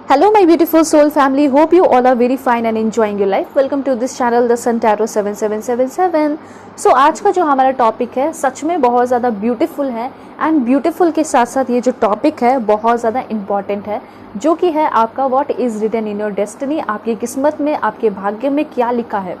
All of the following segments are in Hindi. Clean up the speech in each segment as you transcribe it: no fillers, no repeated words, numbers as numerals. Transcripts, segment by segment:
Hello my beautiful soul family, hope you all are very fine and enjoying your life. Welcome to this channel The Sun Tarot 7777. So आज का जो हमारा टॉपिक है सच में बहुत ज़्यादा ब्यूटीफुल है एंड ब्यूटीफुल के साथ साथ ये जो टॉपिक है बहुत ज़्यादा इम्पॉर्टेंट है, जो कि है आपका what is written in your destiny. आपकी किस्मत में, आपके भाग्य में क्या लिखा है।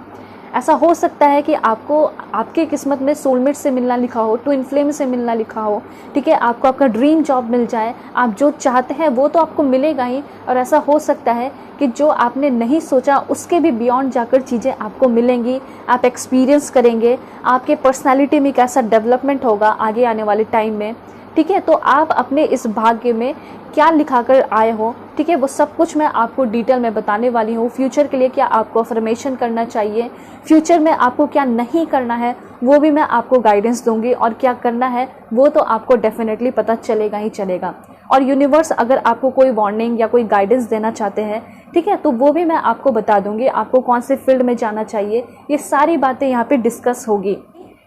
ऐसा हो सकता है कि आपको आपके किस्मत में सोलमेट से मिलना लिखा हो, ट्विन फ्लेम से मिलना लिखा हो, ठीक है, आपको आपका ड्रीम जॉब मिल जाए, आप जो चाहते हैं वो तो आपको मिलेगा ही, और ऐसा हो सकता है कि जो आपने नहीं सोचा उसके भी बियॉन्ड जाकर चीज़ें आपको मिलेंगी, आप एक्सपीरियंस करेंगे, आपके पर्सनैलिटी में कैसा डेवलपमेंट होगा आगे आने वाले टाइम में, ठीक है। तो आप अपने इस भाग्य में क्या लिखाकर आए हो, ठीक है, वो सब कुछ मैं आपको डिटेल में बताने वाली हूँ। फ्यूचर के लिए क्या आपको अफर्मेशन करना चाहिए, फ्यूचर में आपको क्या नहीं करना है, वो भी मैं आपको गाइडेंस दूंगी, और क्या करना है वो तो आपको डेफिनेटली पता चलेगा ही चलेगा। और यूनिवर्स अगर आपको कोई वार्निंग या कोई गाइडेंस देना चाहते हैं, ठीक है, तो वो भी मैं आपको बता दूंगी। आपको कौन से फील्ड में जाना चाहिए, ये सारी बातें यहाँ पे डिस्कस होगी।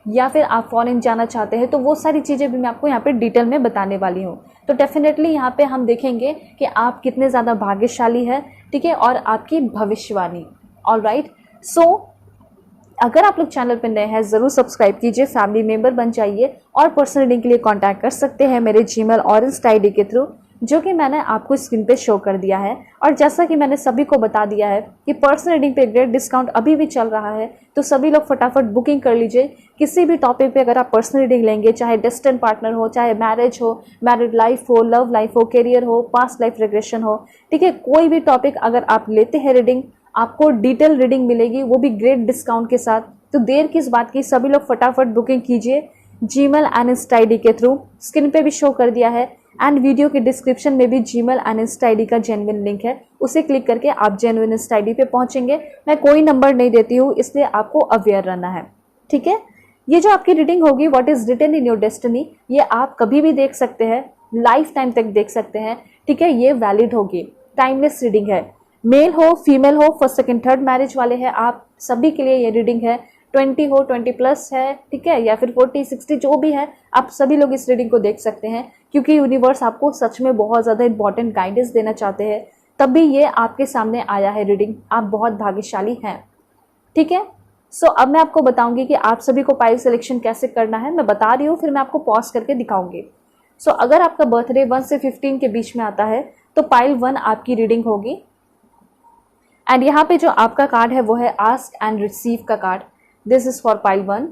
या फिर आप फॉरेन जाना चाहते हैं तो वो सारी चीज़ें भी मैं आपको यहाँ पे डिटेल में बताने वाली हूँ। तो डेफिनेटली यहाँ पे हम देखेंगे कि आप कितने ज़्यादा भाग्यशाली है, ठीक है, और आपकी भविष्यवाणी। ऑलराइट, सो अगर आप लोग चैनल पर नए हैं ज़रूर सब्सक्राइब कीजिए, फैमिली मेंबर बन जाइए, और पर्सनल रीडिंग के लिए कांटेक्ट कर सकते हैं मेरे जीमेल और इंस्टा आईडी के थ्रू, जो कि मैंने आपको स्क्रीन पे शो कर दिया है। और जैसा कि मैंने सभी को बता दिया है कि पर्सनल रीडिंग पे ग्रेट डिस्काउंट अभी भी चल रहा है, तो सभी लोग फटाफट बुकिंग कर लीजिए। किसी भी टॉपिक पे अगर आप पर्सनल रीडिंग लेंगे, चाहे डेस्टिन्ड पार्टनर हो, चाहे मैरिज हो, मैरिड लाइफ हो, लव लाइफ हो, करियर हो, पास्ट लाइफ रिग्रेशन हो, ठीक है, कोई भी टॉपिक अगर आप लेते हैं रीडिंग, आपको डिटेल रीडिंग मिलेगी, वो भी ग्रेट डिस्काउंट के साथ। तो देर किस बात की, सभी लोग फटाफट बुकिंग कीजिए जीमेल एंड इंस्टा आईडी के थ्रू, स्क्रीन पे भी शो कर दिया है, एंड वीडियो के डिस्क्रिप्शन में भी जीमेल एंड इंस्टा आईडी का जेन्युइन लिंक है, उसे क्लिक करके आप जेन्युइन इंस्टा आईडी पे पहुंचेंगे। मैं कोई नंबर नहीं देती हूँ, इसलिए आपको अवेयर रहना है, ठीक है। ये जो आपकी रीडिंग होगी what is written in your destiny, ये आप कभी भी देख सकते हैं, लाइफ टाइम तक देख सकते हैं, ठीक है। ये वैलिड होगी, टाइमलेस रीडिंग है। मेल हो, फीमेल हो, फर्स्ट सेकंड थर्ड मैरिज वाले हैं, आप सभी के लिए ये रीडिंग है। 20 हो, 20+ है, ठीक है, या फिर 40 60 जो भी है, आप सभी लोग इस रीडिंग को देख सकते हैं, क्योंकि यूनिवर्स आपको सच में बहुत ज़्यादा इंपॉर्टेंट गाइडेंस देना चाहते हैं, तभी ये आपके सामने आया है रीडिंग। आप बहुत भाग्यशाली हैं, ठीक है। सो अब मैं आपको बताऊंगी कि आप सभी को पाइल सिलेक्शन कैसे करना है। मैं बता रही हूँ, फिर मैं आपको पॉज करके दिखाऊंगी। सो अगर आपका बर्थडे 1 से 15 के बीच में आता है तो पाइल 1 आपकी रीडिंग होगी। एंड यहाँ पे जो आपका कार्ड है वो है आस्क एंड रिसीव का card. This is for pile 1,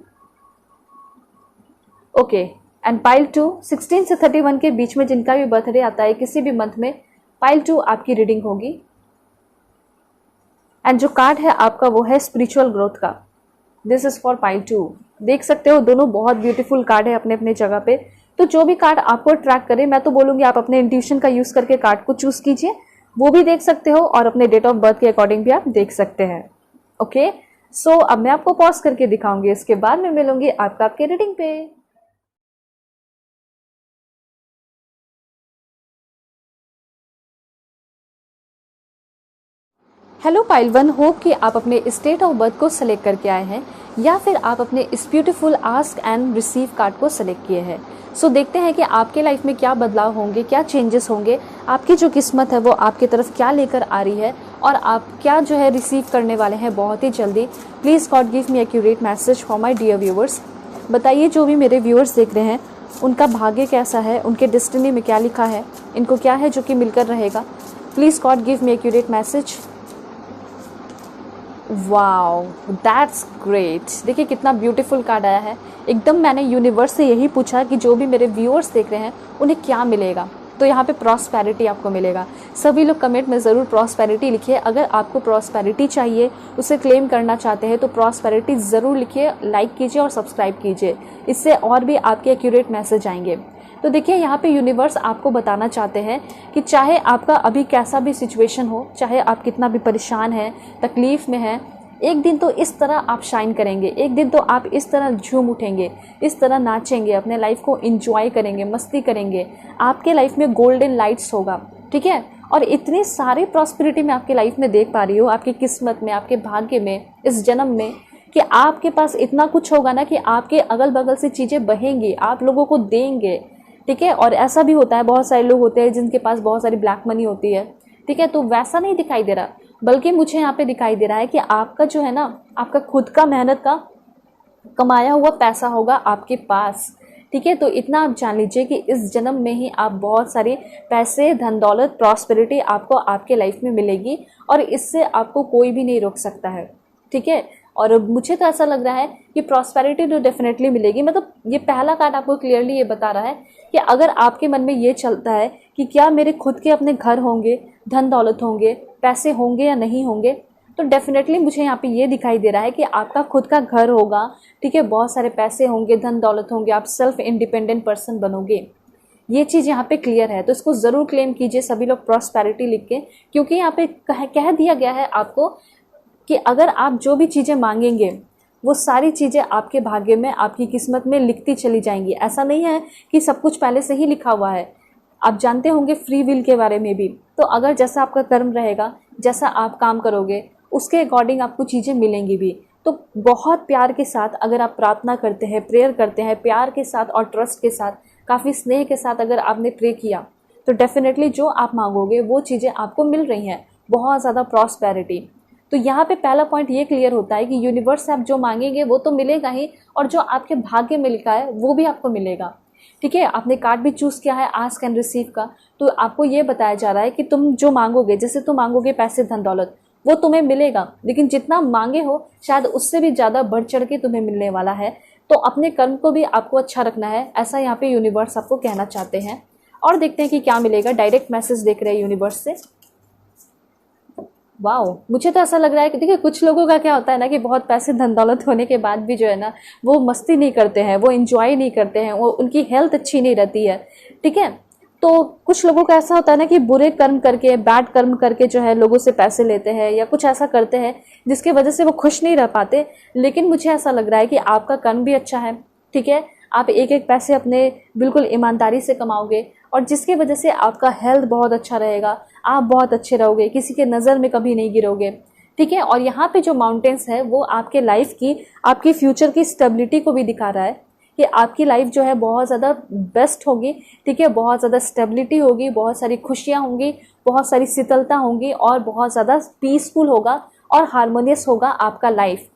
okay. And pile 2 16 से 31 के बीच में जिनका भी बर्थडे आता है किसी भी मंथ में, पाइल 2 आपकी रीडिंग होगी। एंड जो कार्ड है आपका वो है स्पिरिचुअल ग्रोथ का। This is for pile 2। देख सकते हो दोनों बहुत ब्यूटीफुल कार्ड है अपने अपने जगह पे। तो जो भी कार्ड आपको अट्रैक्ट करे, मैं तो बोलूँगी आप अपने इंट्यूशन का यूज़ करके कार्ड को चूज़ कीजिए, वो भी देख सकते हो, और अपने डेट ऑफ बर्थ के अकॉर्डिंग भी आप देख सकते हैं, ओके। सो अब मैं आपको पॉज करके दिखाऊंगी, इसके बाद मैं मिलूंगी आपके रीडिंग पे। हेलो पाइल 1, होप कि आप अपने स्टेट ऑफ बर्थ को सेलेक्ट करके आए हैं, या फिर आप अपने इस beautiful ask and receive card को सेलेक्ट किए हैं। सो देखते हैं कि आपके लाइफ में क्या बदलाव होंगे, क्या चेंजेस होंगे, आपकी जो किस्मत है वो आपकी तरफ क्या लेकर आ रही है, और आप क्या जो है रिसीव करने वाले हैं बहुत ही जल्दी। Please God give me accurate message for my dear viewers. बताइए जो भी मेरे व्यूअर्स देख रहे हैं उनका भाग्य कैसा है, उनके डेस्टिनी में क्या लिखा है, इनको क्या है जो कि मिलकर रहेगा। Please God give me accurate message. Wow, that's great. देखिए कितना ब्यूटीफुल कार्ड आया है। एकदम मैंने यूनिवर्स से यही पूछा कि जो भी मेरे व्यूअर्स देख रहे हैं उन्हें क्या मिलेगा, तो यहाँ पे प्रॉस्पेरिटी आपको मिलेगा। सभी लोग कमेंट में ज़रूर प्रॉस्पेरिटी लिखिए। अगर आपको प्रॉस्पेरिटी चाहिए, उसे क्लेम करना चाहते हैं, तो प्रॉस्पेरिटी ज़रूर लिखिए, लाइक कीजिए और सब्सक्राइब कीजिए, इससे और भी आपके एक्यूरेट मैसेज आएंगे। तो देखिए यहाँ पे यूनिवर्स आपको बताना चाहते हैं कि चाहे आपका अभी कैसा भी सिचुएशन हो, चाहे आप कितना भी परेशान हैं, तकलीफ़ में हैं, एक दिन तो इस तरह आप शाइन करेंगे, एक दिन तो आप इस तरह झूम उठेंगे, इस तरह नाचेंगे, अपने लाइफ को एंजॉय करेंगे, मस्ती करेंगे, आपके लाइफ में गोल्डन लाइट्स होगा, ठीक है। और इतनी सारी प्रॉस्पेरिटी मैं आपके लाइफ में देख पा रही हूँ, आपकी किस्मत में, आपके भाग्य में, इस जन्म में, कि आपके पास इतना कुछ होगा ना कि आपके अगल बगल से चीज़ें बहेंगी, आप लोगों को देंगे, ठीक है। और ऐसा भी होता है, बहुत सारे लोग होते हैं जिनके पास बहुत सारी ब्लैक मनी होती है, ठीक है, तो वैसा नहीं दिखाई दे रहा, बल्कि मुझे यहाँ पे दिखाई दे रहा है कि आपका जो है ना, आपका खुद का मेहनत का कमाया हुआ पैसा होगा आपके पास। ठीक है, तो इतना आप जान लीजिए कि इस जन्म में ही आप बहुत सारे पैसे, धन दौलत, प्रॉस्पेरिटी आपको आपके लाइफ में मिलेगी और इससे आपको कोई भी नहीं रोक सकता है। ठीक है, और मुझे तो ऐसा लग रहा है कि प्रॉस्पेरिटी तो डेफिनेटली मिलेगी। मतलब ये पहला कार्ड आपको क्लियरली ये बता रहा है कि अगर आपके मन में ये चलता है कि क्या मेरे खुद के अपने घर होंगे, धन दौलत होंगे, पैसे होंगे या नहीं होंगे, तो डेफिनेटली मुझे यहाँ पे ये दिखाई दे रहा है कि आपका खुद का घर होगा। ठीक है, बहुत सारे पैसे होंगे, धन दौलत होंगे, आप सेल्फ इंडिपेंडेंट पर्सन बनोगे। ये चीज़ यहाँ पे क्लियर है, तो इसको ज़रूर क्लेम कीजिए सभी लोग प्रॉस्पेरिटी लिख के, क्योंकि यहाँ पे कह दिया गया है आपको कि अगर आप जो भी चीज़ें मांगेंगे वो सारी चीज़ें आपके भाग्य में, आपकी किस्मत में लिखती चली जाएंगी। ऐसा नहीं है कि सब कुछ पहले से ही लिखा हुआ है। आप जानते होंगे फ्री विल के बारे में भी, तो अगर जैसा आपका कर्म रहेगा, जैसा आप काम करोगे, उसके अकॉर्डिंग आपको चीज़ें मिलेंगी भी। तो बहुत प्यार के साथ अगर आप प्रार्थना करते हैं, प्रेयर करते हैं, प्यार के साथ और ट्रस्ट के साथ, काफ़ी स्नेह के साथ अगर आपने प्रे किया, तो डेफिनेटली जो आप मांगोगे वो चीज़ें आपको मिल रही हैं, बहुत ज़्यादा प्रॉस्पेरिटी। तो यहाँ पे पहला पॉइंट ये क्लियर होता है कि यूनिवर्स से आप जो मांगेंगे वो तो मिलेगा ही, और जो आपके भाग्य में लिखा है वो भी आपको मिलेगा। ठीक है, आपने कार्ड भी चूज़ किया है आस्क एंड रिसीव का, तो आपको ये बताया जा रहा है कि तुम जो मांगोगे, जैसे तुम मांगोगे पैसे, धन दौलत, वो तुम्हें मिलेगा, लेकिन जितना मांगे हो शायद उससे भी ज़्यादा बढ़ चढ़ के तुम्हें मिलने वाला है। तो अपने कर्म को भी आपको अच्छा रखना है, ऐसा यहाँ पे यूनिवर्स आपको कहना चाहते हैं। और देखते हैं कि क्या मिलेगा। डायरेक्ट मैसेज देख रहे हैं यूनिवर्स से। वाओ, मुझे तो ऐसा लग रहा है कि देखिए कुछ लोगों का क्या होता है ना कि बहुत पैसे, धन दौलत होने के बाद भी जो है ना वो मस्ती नहीं करते हैं, वो एंजॉय नहीं करते हैं, वो उनकी हेल्थ अच्छी नहीं रहती है। ठीक है, तो कुछ लोगों का ऐसा होता है ना कि बुरे कर्म करके, बैड कर्म करके जो है लोगों से पैसे लेते हैं या कुछ ऐसा करते हैं जिसकी वजह से वो खुश नहीं रह पाते। लेकिन मुझे ऐसा लग रहा है कि आपका कर्म भी अच्छा है। ठीक है, आप एक एक पैसे अपने बिल्कुल ईमानदारी से कमाओगे और जिसकी वजह से आपका हेल्थ बहुत अच्छा रहेगा, आप बहुत अच्छे रहोगे, किसी के नज़र में कभी नहीं गिरोगे। ठीक है, और यहाँ पे जो माउंटेन्स है वो आपके लाइफ की, आपकी फ्यूचर की स्टेबिलिटी को भी दिखा रहा है कि आपकी लाइफ जो है बहुत ज़्यादा बेस्ट होगी। ठीक है, बहुत ज़्यादा स्टेबिलिटी होगी, बहुत सारी खुशियाँ होंगी, बहुत सारी शीतलता होंगी और बहुत ज़्यादा पीसफुल होगा और हारमोनियस होगा आपका लाइफ।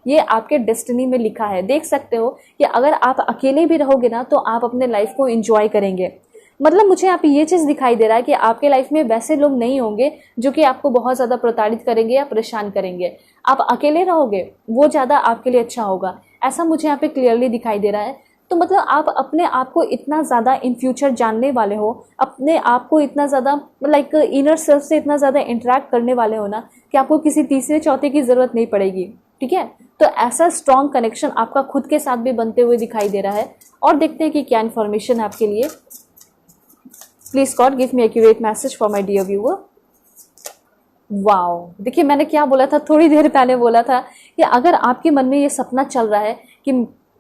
ये आपके डेस्टिनी में लिखा है। देख सकते हो कि अगर आप अकेले भी रहोगे ना तो आप अपने लाइफ को एंजॉय करेंगे। मतलब मुझे यहाँ पे ये चीज़ दिखाई दे रहा है कि आपके लाइफ में वैसे लोग नहीं होंगे जो कि आपको बहुत ज़्यादा प्रताड़ित करेंगे या परेशान करेंगे। आप अकेले रहोगे, वो ज़्यादा आपके लिए अच्छा होगा, ऐसा मुझे यहाँ पे क्लियरली दिखाई दे रहा है। तो मतलब आप अपने आप को इतना ज़्यादा इन फ्यूचर जानने वाले हो, अपने आप को इतना ज़्यादा लाइक इनर सेल्फ से इतना ज़्यादा इंटरेक्ट करने वाले हो ना कि आपको किसी तीसरे चौथे की ज़रूरत नहीं पड़ेगी। ठीक है, तो ऐसा स्ट्रॉन्ग कनेक्शन आपका खुद के साथ भी बनते हुए दिखाई दे रहा है। और देखते हैं कि क्या इन्फॉर्मेशन है आपके लिए। Please God give me accurate message for my dear viewer. Wow, देखिए मैंने क्या बोला था, थोड़ी देर पहले बोला था कि अगर आपके मन में ये सपना चल रहा है कि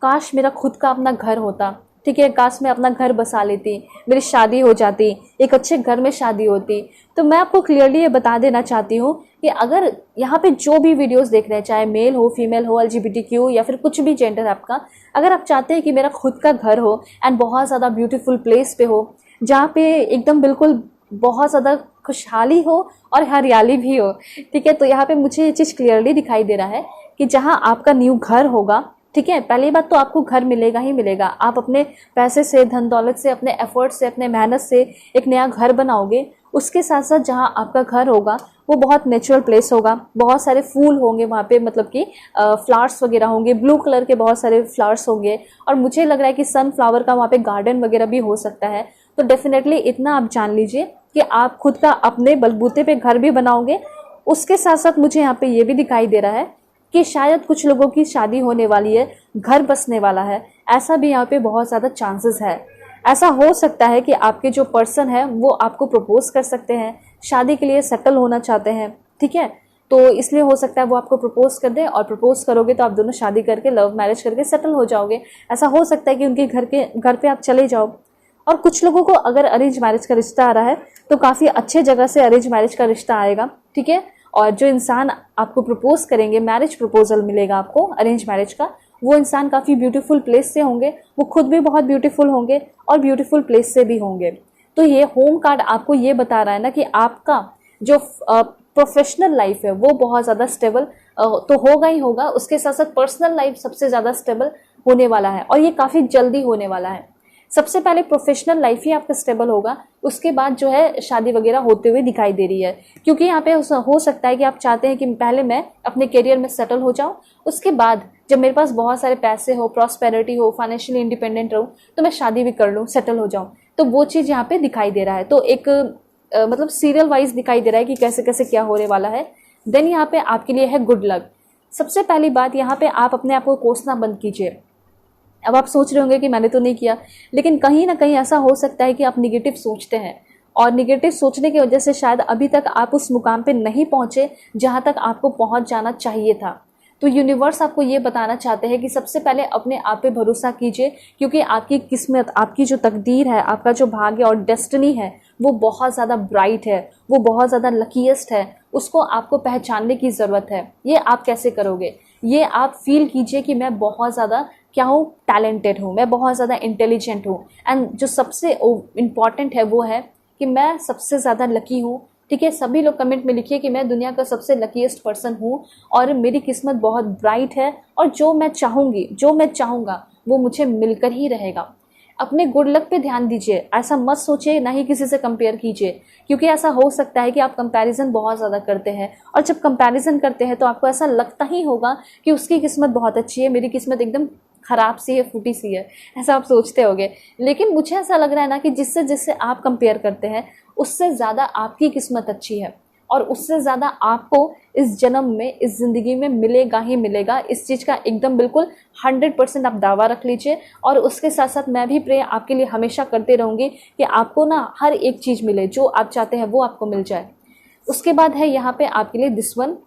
काश मेरा खुद का अपना घर होता, ठीक है, काश मैं अपना घर बसा लेती, मेरी शादी हो जाती, एक अच्छे घर में शादी होती, तो मैं आपको क्लियरली ये बता देना चाहती हूँ कि अगर यहाँ पे जो भी वीडियोस देख रहे हैं, चाहे मेल हो, फीमेल हो, LGBTQ या फिर कुछ भी जेंडर आपका, अगर आप चाहते हैं कि मेरा खुद का घर हो एंड बहुत ज़्यादा ब्यूटीफुल प्लेस पे हो, जहाँ पे एकदम बिल्कुल बहुत ज़्यादा खुशहाली हो और हरियाली भी हो, ठीक है, तो यहाँ पे मुझे ये चीज़ क्लियरली दिखाई दे रहा है कि जहाँ आपका न्यू घर होगा, ठीक है, पहली बात तो आपको घर मिलेगा ही मिलेगा। आप अपने पैसे से, धन दौलत से, अपने एफर्ट से, अपने मेहनत से एक नया घर बनाओगे। उसके साथ साथ जहाँ आपका घर होगा वो बहुत नेचुरल प्लेस होगा, बहुत सारे फूल होंगे वहाँ पे, मतलब कि फ्लावर्स वगैरह होंगे, ब्लू कलर के बहुत सारे फ्लावर्स होंगे, और मुझे लग रहा है कि सनफ्लावर का वहाँ पे गार्डन वगैरह भी हो सकता है। तो डेफिनेटली इतना आप जान लीजिए कि आप खुद का अपने बलबूते पे घर भी बनाओगे। उसके साथ साथ मुझे यहाँ पे ये भी दिखाई दे रहा है कि शायद कुछ लोगों की शादी होने वाली है, घर बसने वाला है, ऐसा भी यहाँ पे बहुत ज़्यादा चांसेस है। ऐसा हो सकता है कि आपके जो पर्सन है वो आपको प्रपोज कर सकते हैं, शादी के लिए सेटल होना चाहते हैं, ठीक है, तो इसलिए हो सकता है वो आपको प्रपोज कर दे, और प्रपोज करोगे तो आप दोनों शादी करके, लव मैरिज करके सेटल हो जाओगे। ऐसा हो सकता है कि उनके घर पे आप चले जाओ। और कुछ लोगों को अगर अरेंज मैरिज का रिश्ता आ रहा है तो काफ़ी अच्छे जगह से अरेंज मैरिज का रिश्ता आएगा, ठीक है, और जो इंसान आपको प्रपोज करेंगे, मैरिज प्रपोजल मिलेगा आपको अरेंज मैरिज का, वो इंसान काफ़ी ब्यूटीफुल प्लेस से होंगे, वो खुद भी बहुत ब्यूटीफुल होंगे और ब्यूटीफुल प्लेस से भी होंगे। तो ये होम कार्ड आपको ये बता रहा है ना कि आपका जो प्रोफेशनल लाइफ है वो बहुत ज़्यादा स्टेबल तो होगा ही होगा, उसके साथ साथ पर्सनल लाइफ सबसे ज़्यादा स्टेबल होने वाला है और ये काफ़ी जल्दी होने वाला है। सबसे पहले प्रोफेशनल लाइफ ही आपका स्टेबल होगा, उसके बाद जो है शादी वगैरह होते हुए दिखाई दे रही है। क्योंकि यहाँ पे हो सकता है कि आप चाहते हैं कि पहले मैं अपने करियर में सेटल हो जाऊं, उसके बाद जब मेरे पास बहुत सारे पैसे हो, प्रॉस्पेरिटी हो, फाइनेंशियली इंडिपेंडेंट रहूं, तो मैं शादी भी कर लूं, सेटल हो जाऊं। तो वो चीज़ यहाँ पे दिखाई दे रहा है। तो एक मतलब सीरियल वाइज दिखाई दे रहा है कि कैसे कैसे क्या होने वाला है। देन यहाँ पे आपके लिए है गुड लक। सबसे पहली बात यहाँ पे आप अपने आप को कोसना बंद कीजिए। अब आप सोच रहे होंगे कि मैंने तो नहीं किया, लेकिन कहीं ना कहीं ऐसा हो सकता है कि आप निगेटिव सोचते हैं और निगेटिव सोचने की वजह से शायद अभी तक आप उस मुकाम पे नहीं पहुंचे जहां तक आपको पहुंच जाना चाहिए था। तो यूनिवर्स आपको ये बताना चाहते हैं कि सबसे पहले अपने आप पे भरोसा कीजिए, क्योंकि आपकी किस्मत, आपकी जो तकदीर है, आपका जो भाग्य और डेस्टिनी है वो बहुत ज़्यादा ब्राइट है, वो बहुत ज़्यादा लकीएस्ट है। उसको आपको पहचानने की ज़रूरत है। ये आप कैसे करोगे? ये आप फील कीजिए कि मैं बहुत ज़्यादा क्या हूँ, टैलेंटेड हूँ, मैं बहुत ज़्यादा इंटेलिजेंट हूँ। एंड जो सबसे इम्पॉर्टेंट है वो है कि मैं सबसे ज़्यादा लकी हूँ। ठीक है, सभी लोग कमेंट में लिखिए कि मैं दुनिया का सबसे लकीएस्ट पर्सन हूँ और मेरी किस्मत बहुत ब्राइट है और जो मैं चाहूँगी, जो मैं चाहूँगा वो मुझे मिलकर ही रहेगा। अपने गुड लक पे ध्यान दीजिए, ऐसा मत सोचिए, ना ही किसी से कंपेयर कीजिए, क्योंकि ऐसा हो सकता है कि आप कंपैरिजन बहुत ज़्यादा करते हैं और जब कंपैरिजन करते हैं तो आपको ऐसा लगता ही होगा कि उसकी किस्मत बहुत अच्छी है, मेरी किस्मत एकदम खराब सी है, फूटी सी है, ऐसा आप सोचते होगे। लेकिन मुझे ऐसा लग रहा है ना कि जिससे जिससे आप कंपेयर करते हैं उससे ज़्यादा आपकी किस्मत अच्छी है और उससे ज़्यादा आपको इस जन्म में, इस ज़िंदगी में मिलेगा ही मिलेगा। इस चीज़ का एकदम बिल्कुल 100% आप दावा रख लीजिए। और उसके साथ साथ मैं भी प्रे आपके लिए हमेशा करते रहूँगी कि आपको ना हर एक चीज़ मिले, जो आप चाहते हैं वो आपको मिल जाए। उसके बाद है यहाँ पे आपके लिए दिस वन।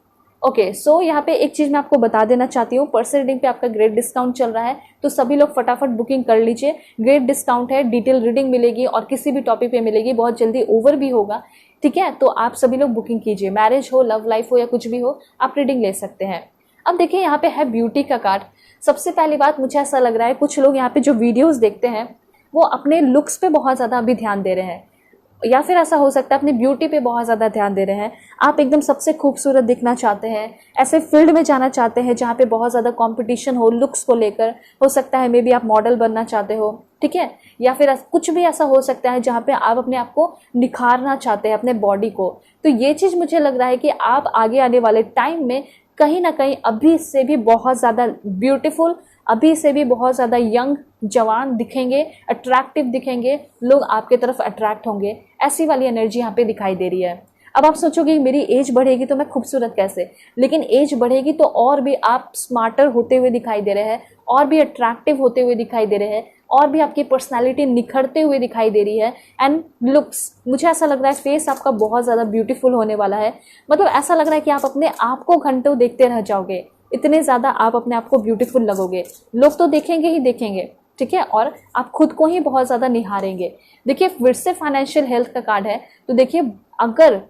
ओके, सो यहाँ पे एक चीज़ मैं आपको बता देना चाहती हूँ, पर्सनल रीडिंग पे आपका ग्रेट डिस्काउंट चल रहा है, तो सभी लोग फटाफट बुकिंग कर लीजिए। ग्रेट डिस्काउंट है, डिटेल रीडिंग मिलेगी और किसी भी टॉपिक पे मिलेगी, बहुत जल्दी ओवर भी होगा। ठीक है, तो आप सभी लोग बुकिंग कीजिए। मैरिज हो, लव लाइफ हो या कुछ भी हो, आप रीडिंग ले सकते हैं। अब देखिए यहाँ पे है ब्यूटी का कार्ड। सबसे पहली बात, मुझे ऐसा लग रहा है कुछ लोग यहाँ पे जो वीडियोज़ देखते हैं वो अपने लुक्स पे बहुत ज़्यादा अभी ध्यान दे रहे हैं, या फिर ऐसा हो सकता है अपनी ब्यूटी पे बहुत ज़्यादा ध्यान दे रहे हैं। आप एकदम सबसे खूबसूरत दिखना चाहते हैं, ऐसे फील्ड में जाना चाहते हैं जहाँ पे बहुत ज़्यादा कंपटीशन हो लुक्स को लेकर। हो सकता है मे बी आप मॉडल बनना चाहते हो, ठीक है, या फिर कुछ भी ऐसा हो सकता है जहाँ पे आप अपने आप को निखारना चाहते हैं, अपने बॉडी को। तो ये चीज़ मुझे लग रहा है कि आप आगे आने वाले टाइम में कहीं ना कहीं अभी से भी बहुत ज़्यादा ब्यूटीफुल, अभी से भी बहुत ज़्यादा यंग, जवान दिखेंगे, अट्रैक्टिव दिखेंगे, लोग आपके तरफ अट्रैक्ट होंगे। ऐसी वाली एनर्जी यहाँ पे दिखाई दे रही है। अब आप सोचोगे मेरी एज बढ़ेगी तो मैं खूबसूरत कैसे, लेकिन एज बढ़ेगी तो और भी आप स्मार्टर होते हुए दिखाई दे रहे हैं, और भी अट्रैक्टिव होते हुए दिखाई दे रहे हैं, और भी आपकी पर्सनालिटी निखरते हुए दिखाई दे रही है। एंड लुक्स, मुझे ऐसा लग रहा है फेस आपका बहुत ज़्यादा ब्यूटीफुल होने वाला है। मतलब ऐसा लग रहा है कि आप अपने आप को घंटों देखते रह जाओगे, इतने ज़्यादा आप अपने आप को ब्यूटीफुल लगोगे। लोग तो देखेंगे ही देखेंगे, ठीक है, और आप खुद को ही बहुत ज़्यादा निहारेंगे। देखिए फिर से फाइनेंशियल हेल्थ का कार्ड है, तो देखिए अगर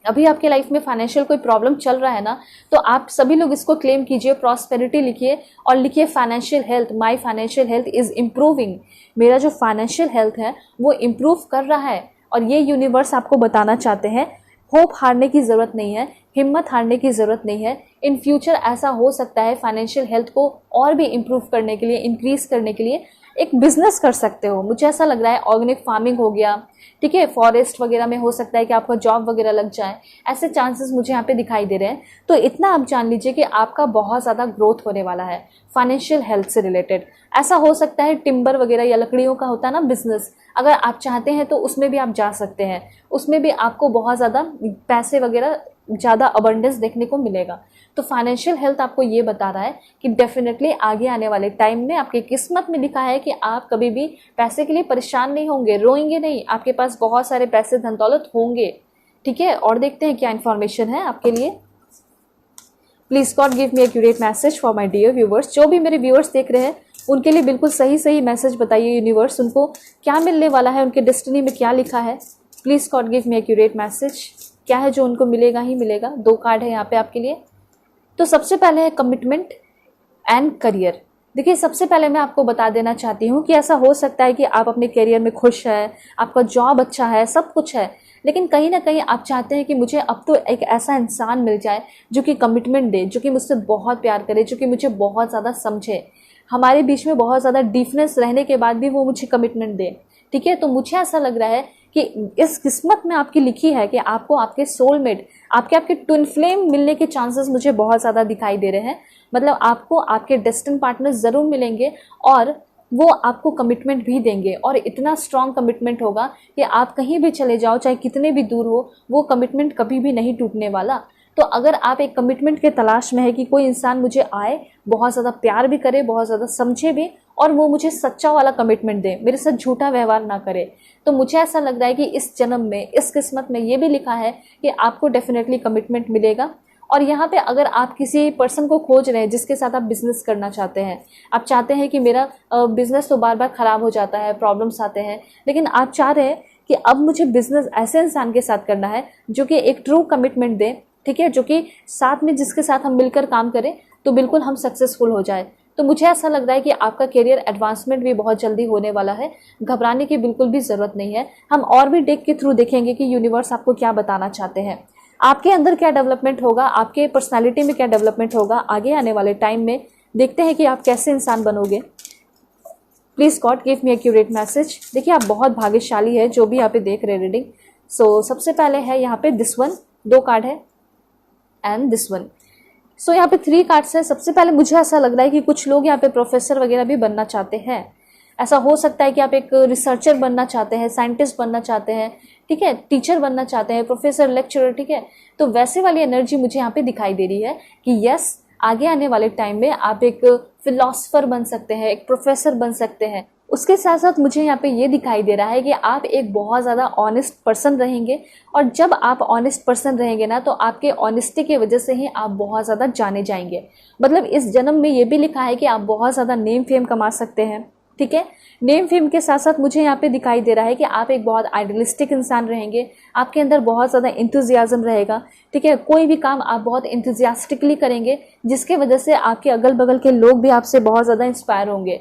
अभी आपके लाइफ में फाइनेंशियल कोई प्रॉब्लम चल रहा है ना, तो आप सभी लोग इसको क्लेम कीजिए, प्रॉस्पेरिटी लिखिए और लिखिए financial health, my financial health is improving. मेरा जो फाइनेंशियल हेल्थ है वो इम्प्रूव कर रहा है। और ये यूनिवर्स आपको बताना चाहते हैं होप हारने की ज़रूरत नहीं है, हिम्मत हारने की ज़रूरत नहीं है। इन फ्यूचर ऐसा हो सकता है फाइनेंशियल हेल्थ को और भी इम्प्रूव करने के लिए, इंक्रीज करने के लिए एक बिजनेस कर सकते हो। मुझे ऐसा लग रहा है ऑर्गेनिक फार्मिंग हो गया, ठीक है, फॉरेस्ट वगैरह में हो सकता है कि आपका जॉब वगैरह लग जाए, ऐसे चांसेस मुझे यहाँ पे दिखाई दे रहे हैं। तो इतना आप जान लीजिए कि आपका बहुत ज़्यादा ग्रोथ होने वाला है फाइनेंशियल हेल्थ से रिलेटेड। ऐसा हो सकता है टिम्बर वगैरह या लकड़ियों का होता है ना बिजनेस, अगर आप चाहते हैं तो उसमें भी आप जा सकते हैं, उसमें भी आपको बहुत ज़्यादा पैसे वगैरह ज़्यादा अबंडेंस देखने को मिलेगा। तो फाइनेंशियल हेल्थ आपको ये बता रहा है कि डेफिनेटली आगे आने वाले टाइम में आपकी किस्मत में लिखा है कि आप कभी भी पैसे के लिए परेशान नहीं होंगे, रोएंगे नहीं, आपके पास बहुत सारे पैसे धन दौलत होंगे। ठीक है, और देखते हैं क्या इन्फॉर्मेशन है आपके लिए। Please God give me accurate message for my dear viewers. जो भी मेरे व्यूवर्स देख रहे हैं उनके लिए बिल्कुल सही सही मैसेज बताइए यूनिवर्स, उनको क्या मिलने वाला है, उनके डेस्टिनी में क्या लिखा है। Please God give me accurate message, क्या है जो उनको मिलेगा ही मिलेगा। 2 कार्ड है यहाँ पे आपके लिए। तो सबसे पहले है कमिटमेंट एंड करियर। देखिए सबसे पहले मैं आपको बता देना चाहती हूँ कि ऐसा हो सकता है कि आप अपने करियर में खुश हैं, आपका जॉब अच्छा है, सब कुछ है, लेकिन कहीं ना कहीं आप चाहते हैं कि मुझे अब तो एक ऐसा इंसान मिल जाए जो कि कमिटमेंट दे, जो कि मुझसे बहुत प्यार करे, जो कि मुझे बहुत ज़्यादा समझे, हमारे बीच में बहुत ज़्यादा डिफरेंस रहने के बाद भी वो मुझे कमिटमेंट दे। ठीक है, तो मुझे ऐसा लग रहा है कि इस किस्मत में आपकी लिखी है कि आपको आपके सोलमेट, आपके ट्विन फ्लेम मिलने के चांसेस मुझे बहुत ज़्यादा दिखाई दे रहे हैं। मतलब आपको आपके डेस्टिन पार्टनर ज़रूर मिलेंगे और वो आपको कमिटमेंट भी देंगे, और इतना स्ट्रॉन्ग कमिटमेंट होगा कि आप कहीं भी चले जाओ, चाहे कितने भी दूर हो, वो कमिटमेंट कभी भी नहीं टूटने वाला। तो अगर आप एक कमिटमेंट के तलाश में है कि कोई इंसान मुझे आए, बहुत ज़्यादा प्यार भी करे, बहुत ज़्यादा समझे भी, और वो मुझे सच्चा वाला कमिटमेंट दे, मेरे साथ झूठा व्यवहार ना करे, तो मुझे ऐसा लग रहा है कि इस जन्म में, इस किस्मत में ये भी लिखा है कि आपको डेफिनेटली कमिटमेंट मिलेगा। और यहाँ पे अगर आप किसी पर्सन को खोज रहे हैं जिसके साथ आप बिजनेस करना चाहते हैं, आप चाहते हैं कि मेरा बिजनेस तो बार बार ख़राब हो जाता है, प्रॉब्लम्स आते हैं, लेकिन आप चाह रहे हैं कि अब मुझे बिजनेस ऐसे इंसान के साथ करना है जो कि एक ट्रू कमिटमेंट दे, ठीक है, जो कि साथ में जिसके साथ हम मिलकर काम करें तो बिल्कुल हम सक्सेसफुल हो जाए। तो मुझे ऐसा लग रहा है कि आपका करियर एडवांसमेंट भी बहुत जल्दी होने वाला है, घबराने की बिल्कुल भी ज़रूरत नहीं है। हम और भी डेक के थ्रू देखेंगे कि यूनिवर्स आपको क्या बताना चाहते हैं, आपके अंदर क्या डेवलपमेंट होगा, आपके पर्सनालिटी में क्या डेवलपमेंट होगा आगे आने वाले टाइम में। देखते हैं कि आप कैसे इंसान बनोगे। Please God give me accurate message. देखिए आप बहुत भाग्यशाली है जो भी यहाँ पे देख रहे रीडिंग। सो सबसे पहले है यहाँ पे दिस वन, 2 कार्ड है, एंड दिस वन। सो यहाँ पे 3 कार्ड्स है। सबसे पहले मुझे ऐसा लग रहा है कि कुछ लोग यहाँ पे प्रोफेसर वगैरह भी बनना चाहते हैं। ऐसा हो सकता है कि आप एक रिसर्चर बनना चाहते हैं, साइंटिस्ट बनना चाहते हैं, ठीक है, टीचर बनना चाहते हैं, प्रोफेसर, लेक्चरर, ठीक है। तो वैसे वाली एनर्जी मुझे यहाँ पे दिखाई दे रही है कि यस, आगे आने वाले टाइम में आप एक फिलोसफर बन सकते हैं, एक प्रोफेसर बन सकते हैं। उसके साथ साथ मुझे यहाँ पे ये दिखाई दे रहा है कि आप एक बहुत ज़्यादा ऑनेस्ट पर्सन रहेंगे, और जब आप ऑनेस्ट पर्सन रहेंगे ना, तो आपके ऑनेस्टी की वजह से ही आप बहुत ज़्यादा जाने जाएंगे। मतलब इस जन्म में ये भी लिखा है कि आप बहुत ज़्यादा नेम फेम कमा सकते हैं, ठीक है। नेम फेम के साथ साथ मुझे यहाँ पे दिखाई दे रहा है कि आप एक बहुत आइडियलिस्टिक इंसान रहेंगे, आपके अंदर बहुत ज़्यादा इंथुजियाज्म रहेगा, ठीक है। कोई भी काम आप बहुत इंथुजियास्टिकली करेंगे, जिसके वजह से आपके अगल बगल के लोग भी आपसे बहुत ज़्यादा इंस्पायर होंगे।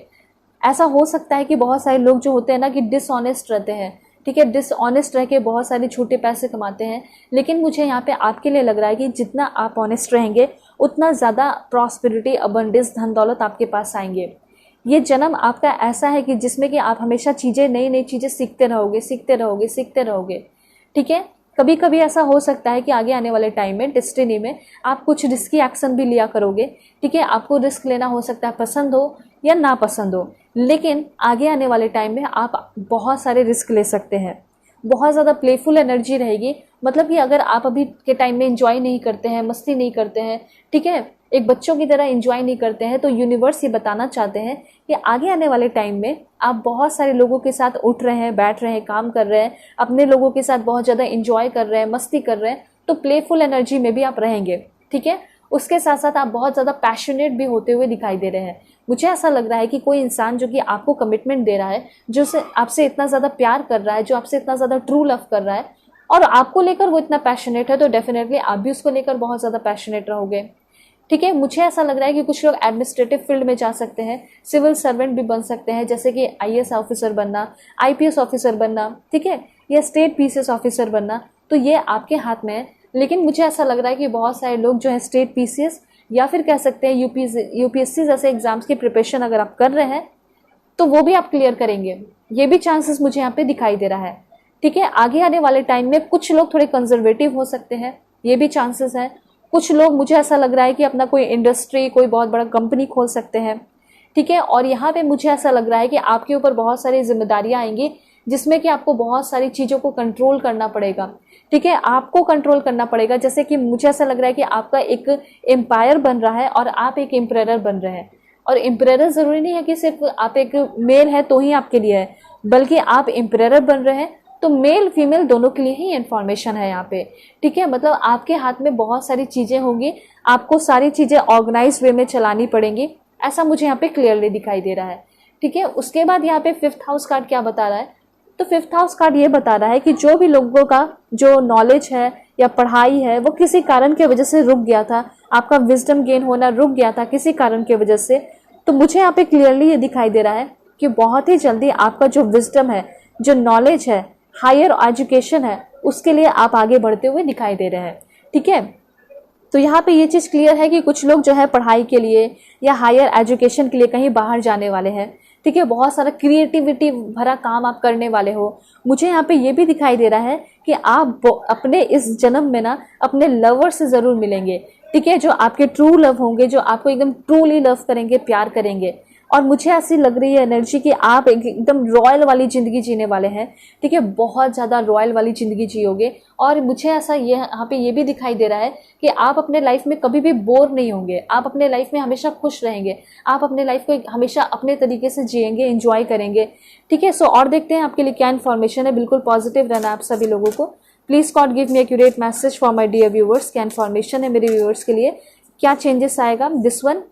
ऐसा हो सकता है कि बहुत सारे लोग जो होते हैं ना कि डिसऑनेस्ट रहते हैं, ठीक है, डिसऑनेस्ट रह के बहुत सारे छोटे पैसे कमाते हैं, लेकिन मुझे यहाँ पे आपके लिए लग रहा है कि जितना आप ऑनेस्ट रहेंगे उतना ज़्यादा प्रॉस्पेरिटी, अबंडेंस, धन दौलत आपके पास आएंगे। ये जन्म आपका ऐसा है कि जिसमें कि आप हमेशा चीज़ें, नई नई चीज़ें सीखते रहोगे, सीखते रहोगे, सीखते रहोगे, ठीक है। कभी कभी ऐसा हो सकता है कि आगे आने वाले टाइम में, डेस्टिनी में, आप कुछ रिस्की एक्शन भी लिया करोगे, ठीक है। आपको रिस्क लेना हो सकता है पसंद हो या ना पसंद हो, लेकिन आगे आने वाले टाइम में आप बहुत सारे रिस्क ले सकते हैं। बहुत ज़्यादा प्लेफुल एनर्जी रहेगी। मतलब कि अगर आप अभी के टाइम में एंजॉय नहीं करते हैं, मस्ती नहीं करते हैं, ठीक है, एक बच्चों की तरह एंजॉय नहीं करते हैं, तो यूनिवर्स ये बताना चाहते हैं कि आगे आने वाले टाइम में आप बहुत सारे लोगों के साथ उठ रहे हैं, बैठ रहे हैं, काम कर रहे हैं, अपने लोगों के साथ बहुत ज़्यादा एंजॉय कर रहे हैं, मस्ती कर रहे हैं, तो प्लेफुल एनर्जी में भी आप रहेंगे, ठीक है। उसके साथ साथ आप बहुत ज़्यादा पैशनेट भी होते हुए दिखाई दे रहे हैं। मुझे ऐसा लग रहा है कि कोई इंसान जो कि आपको कमिटमेंट दे रहा है, जो आपसे इतना ज़्यादा प्यार कर रहा है, जो आपसे इतना ज़्यादा ट्रू लव कर रहा है, और आपको लेकर वो इतना पैशनेट है, तो डेफिनेटली आप भी उसको लेकर बहुत ज़्यादा पैशनेट रहोगे, ठीक है। मुझे ऐसा लग रहा है कि कुछ लोग एडमिनिस्ट्रेटिव फील्ड में जा सकते हैं, सिविल सर्वेंट भी बन सकते हैं, जैसे कि IAS ऑफिसर बनना, IPS ऑफिसर बनना, ठीक है, या स्टेट PCS ऑफिसर बनना, तो ये आपके हाथ में है। लेकिन मुझे ऐसा लग रहा है कि बहुत सारे लोग जो है स्टेट PCS या फिर कह सकते हैं UPSC जैसे एग्जाम्स की प्रिपरेशन अगर आप कर रहे हैं, तो वो भी आप क्लियर करेंगे। ये भी चांसेस मुझे यहाँ पे दिखाई दे रहा है, ठीक है। आगे आने वाले टाइम में कुछ लोग थोड़े कंजर्वेटिव हो सकते हैं, ये भी चांसेस हैं। कुछ लोग, मुझे ऐसा लग रहा है कि अपना कोई इंडस्ट्री, कोई बहुत बड़ा कंपनी खोल सकते हैं, ठीक है। और यहाँ पे मुझे ऐसा लग रहा है कि आपके ऊपर बहुत सारी जिम्मेदारियाँ आएंगी, जिसमें कि आपको बहुत सारी चीज़ों को कंट्रोल करना पड़ेगा, ठीक है। आपको कंट्रोल करना पड़ेगा। जैसे कि मुझे ऐसा लग रहा है कि आपका एक एम्पायर बन रहा है और आप एक एम्परर बन रहे हैं। और एम्परर ज़रूरी नहीं है कि सिर्फ आप एक मेल है तो ही आपके लिए है, बल्कि आप एम्परर बन रहे हैं तो मेल फीमेल दोनों के लिए ही इन्फॉर्मेशन है यहाँ पे, ठीक है। मतलब आपके हाथ में बहुत सारी चीज़ें होंगी, आपको सारी चीज़ें ऑर्गेनाइज वे में चलानी पड़ेंगी, ऐसा मुझे यहाँ पे क्लियरली दिखाई दे रहा है, ठीक है। उसके बाद यहाँ पे 5th हाउस कार्ड क्या बता रहा है, तो 5th हाउस कार्ड ये बता रहा है कि जो भी लोगों का जो नॉलेज है या पढ़ाई है वो किसी कारण की वजह से रुक गया था, आपका विजडम गेन होना रुक गया था किसी कारण की वजह से, तो मुझे यहाँ पे क्लियरली ये दिखाई दे रहा है कि बहुत ही जल्दी आपका जो विजडम है, जो नॉलेज है, हायर एजुकेशन है, उसके लिए आप आगे बढ़ते हुए दिखाई दे रहे हैं। ठीक है, तो यहाँ पे ये चीज़ क्लियर है कि कुछ लोग जो है पढ़ाई के लिए या हायर एजुकेशन के लिए कहीं बाहर जाने वाले हैं। ठीक है, बहुत सारा क्रिएटिविटी भरा काम आप करने वाले हो। मुझे यहाँ पे ये भी दिखाई दे रहा है कि आप अपने इस जन्म में ना अपने लवर से ज़रूर मिलेंगे। ठीक है, जो आपके ट्रू लव होंगे, जो आपको एकदम ट्रूली लव करेंगे, प्यार करेंगे। और मुझे ऐसी लग रही है एनर्जी कि आप एकदम रॉयल वाली ज़िंदगी जीने वाले हैं। ठीक है, बहुत ज़्यादा रॉयल वाली ज़िंदगी जियोगे। और मुझे ऐसा ये यहाँ पे ये भी दिखाई दे रहा है कि आप अपने लाइफ में कभी भी बोर नहीं होंगे। आप अपने लाइफ में हमेशा खुश रहेंगे। आप अपने लाइफ को हमेशा अपने तरीके से जिएंगे, एंजॉय करेंगे। ठीक है, सो और देखते हैं आपके लिए क्या इन्फॉर्मेशन है। बिल्कुल पॉजिटिव रहना आप सभी लोगों को। Please God give me accurate message for my dear viewers. क्या इन्फॉर्मेशन है मेरे व्यूवर्स के लिए, क्या चेंजेस आएगा दिस वन।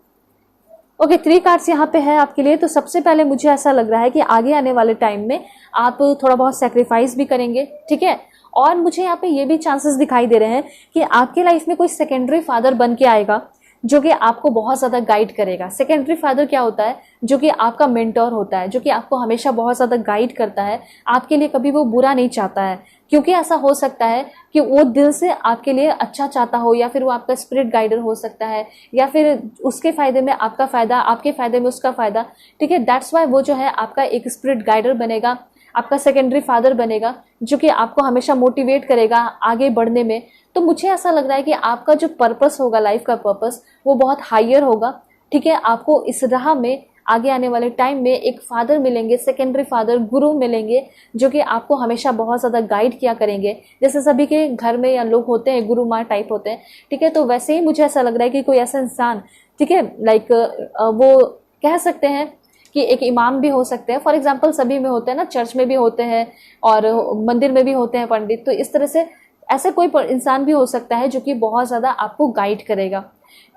ओके, 3 कार्ड्स यहाँ पे है आपके लिए। तो सबसे पहले मुझे ऐसा लग रहा है कि आगे आने वाले टाइम में आप थोड़ा बहुत सेक्रीफाइस भी करेंगे। ठीक है, और मुझे यहाँ पे ये भी चांसेस दिखाई दे रहे हैं कि आपके लाइफ में कोई सेकेंडरी फादर बन के आएगा जो कि आपको बहुत ज़्यादा गाइड करेगा। सेकेंडरी फादर क्या होता है? जो कि आपका मेंटोर होता है, जो कि आपको हमेशा बहुत ज़्यादा गाइड करता है, आपके लिए कभी वो बुरा नहीं चाहता है। क्योंकि ऐसा हो सकता है कि वो दिल से आपके लिए अच्छा चाहता हो, या फिर वो आपका स्पिरिट गाइडर हो सकता है, या फिर उसके फ़ायदे में आपका फ़ायदा, आपके फ़ायदे में उसका फ़ायदा। ठीक है, दैट्स वाई वो जो है आपका एक स्पिरिट गाइडर बनेगा, आपका सेकेंडरी फादर बनेगा, जो कि आपको हमेशा मोटिवेट करेगा आगे बढ़ने में। तो मुझे ऐसा लग रहा है कि आपका जो पर्पस होगा, लाइफ का पर्पस, वो बहुत हायर होगा। ठीक है, आपको इस राह में आगे आने वाले टाइम में एक फादर मिलेंगे, सेकेंडरी फादर, गुरु मिलेंगे, जो कि आपको हमेशा बहुत ज़्यादा गाइड किया करेंगे। जैसे सभी के घर में या लोग होते हैं, गुरु माँ टाइप होते हैं। ठीक है, तो वैसे ही मुझे ऐसा लग रहा है कि कोई ऐसा इंसान, ठीक है, लाइक वो कह सकते हैं कि एक इमाम भी हो सकते हैं। फॉर एग्जाम्पल सभी में होते हैं ना, चर्च में भी होते हैं और मंदिर में भी होते हैं पंडित। तो इस तरह से ऐसे कोई इंसान भी हो सकता है जो कि बहुत ज़्यादा आपको गाइड करेगा।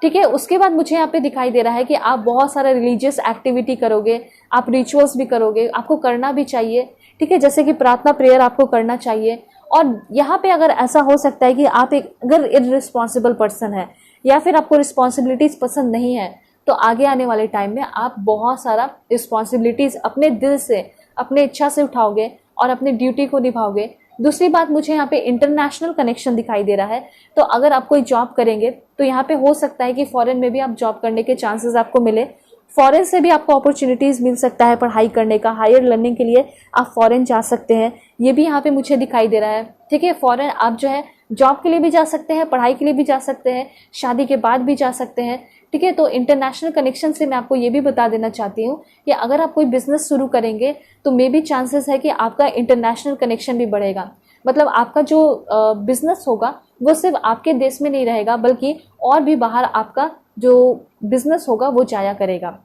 ठीक है, उसके बाद मुझे यहाँ पे दिखाई दे रहा है कि आप बहुत सारा रिलीजियस एक्टिविटी करोगे, आप रिचुअल्स भी करोगे, आपको करना भी चाहिए। ठीक है, जैसे कि प्रार्थना, प्रेयर आपको करना चाहिए। और यहाँ पे अगर ऐसा हो सकता है कि आप एक अगर इररिस्पॉन्सिबल पर्सन है या फिर आपको रिस्पॉन्सिबिलिटीज़ पसंद नहीं है, तो आगे आने वाले टाइम में आप बहुत सारा रिस्पॉन्सिबिलिटीज़ अपने दिल से, अपने इच्छा से उठाओगे और अपनी ड्यूटी को निभाओगे। दूसरी बात, मुझे यहाँ पे इंटरनेशनल कनेक्शन दिखाई दे रहा है। तो अगर आप कोई जॉब करेंगे तो यहाँ पे हो सकता है कि फॉरेन में भी आप जॉब करने के चांसेस आपको मिले। फॉरेन से भी आपको अपॉर्चुनिटीज़ मिल सकता है पढ़ाई करने का, हायर लर्निंग के लिए आप फॉरेन जा सकते हैं, ये भी यहाँ पे मुझे दिखाई दे रहा है। ठीक है, फॉरेन आप जो है जॉब के लिए भी जा सकते हैं, पढ़ाई के लिए भी जा सकते हैं, शादी के बाद भी जा सकते हैं। ठीक है, तो इंटरनेशनल कनेक्शन से मैं आपको ये भी बता देना चाहती हूँ कि अगर आप कोई बिजनेस शुरू करेंगे तो मे भी चांसेस है कि आपका इंटरनेशनल कनेक्शन भी बढ़ेगा। मतलब आपका जो बिजनेस होगा वो सिर्फ आपके देश में नहीं रहेगा, बल्कि और भी बाहर आपका जो बिजनेस होगा वो जाया करेगा।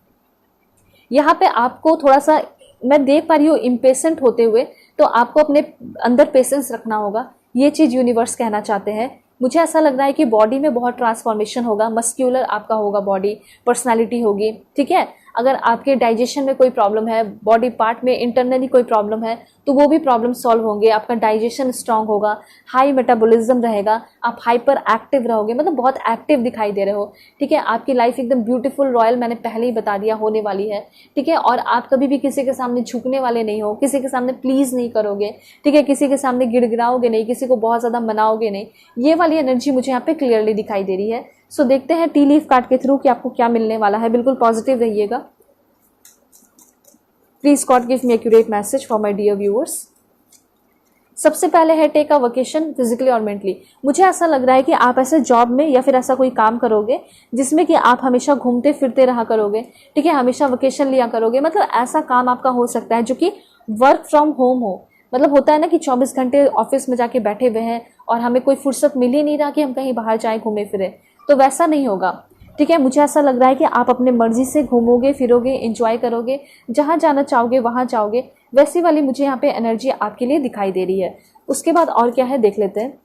यहाँ पे आपको थोड़ा सा मैं देख पा रही हूँ इम्पेशेंट होते हुए, तो आपको अपने अंदर पेशेंस रखना होगा। ये चीज़ यूनिवर्स कहना चाहते हैं। मुझे ऐसा लग रहा है कि बॉडी में बहुत ट्रांसफॉर्मेशन होगा, मस्क्यूलर आपका होगा बॉडी, पर्सनालिटी होगी। ठीक है, अगर आपके डाइजेशन में कोई प्रॉब्लम है, बॉडी पार्ट में इंटरनली कोई प्रॉब्लम है, तो वो भी प्रॉब्लम सॉल्व होंगे। आपका डाइजेशन स्ट्रांग होगा, हाई मेटाबॉलिज्म रहेगा, आप हाइपर एक्टिव रहोगे, मतलब बहुत एक्टिव दिखाई दे रहे हो। ठीक है, आपकी लाइफ एकदम ब्यूटीफुल, रॉयल, मैंने पहले ही बता दिया, होने वाली है। ठीक है, और आप कभी भी किसी के सामने झुकने वाले नहीं हो, किसी के सामने प्लीज नहीं करोगे। ठीक है, किसी के सामने गिड़गिड़ाओगे नहीं, किसी को बहुत ज़्यादा मनाओगे नहीं। ये वाली एनर्जी मुझे यहाँ पे क्लियरली दिखाई दे रही है। सो देखते हैं टी लीफ कार्ड के थ्रू कि आपको क्या मिलने वाला है। बिल्कुल पॉजिटिव रहिएगा। Please God give me accurate message for my dear viewers. सबसे पहले है टेक अ वेकेशन फिजिकली और मेंटली। मुझे ऐसा लग रहा है कि आप ऐसे जॉब में या फिर ऐसा कोई काम करोगे जिसमें कि आप हमेशा घूमते फिरते रहा करोगे। ठीक है, हमेशा वेकेशन लिया करोगे। मतलब ऐसा काम आपका हो सकता है जो कि वर्क फ्रॉम होम हो। मतलब होता है ना कि 24 घंटे ऑफिस में जाके बैठे हुए हैं और हमें कोई फुर्सत मिल ही नहीं रहा कि हम कहीं बाहर जाएं, घूमे फिरे, तो वैसा नहीं होगा। ठीक है, मुझे ऐसा लग रहा है कि आप अपने मर्जी से घूमोगे फिरोगे, एंजॉय करोगे, जहाँ जाना चाहोगे वहाँ जाओगे। वैसी वाली मुझे यहाँ पे एनर्जी आपके लिए दिखाई दे रही है। उसके बाद और क्या है देख लेते हैं।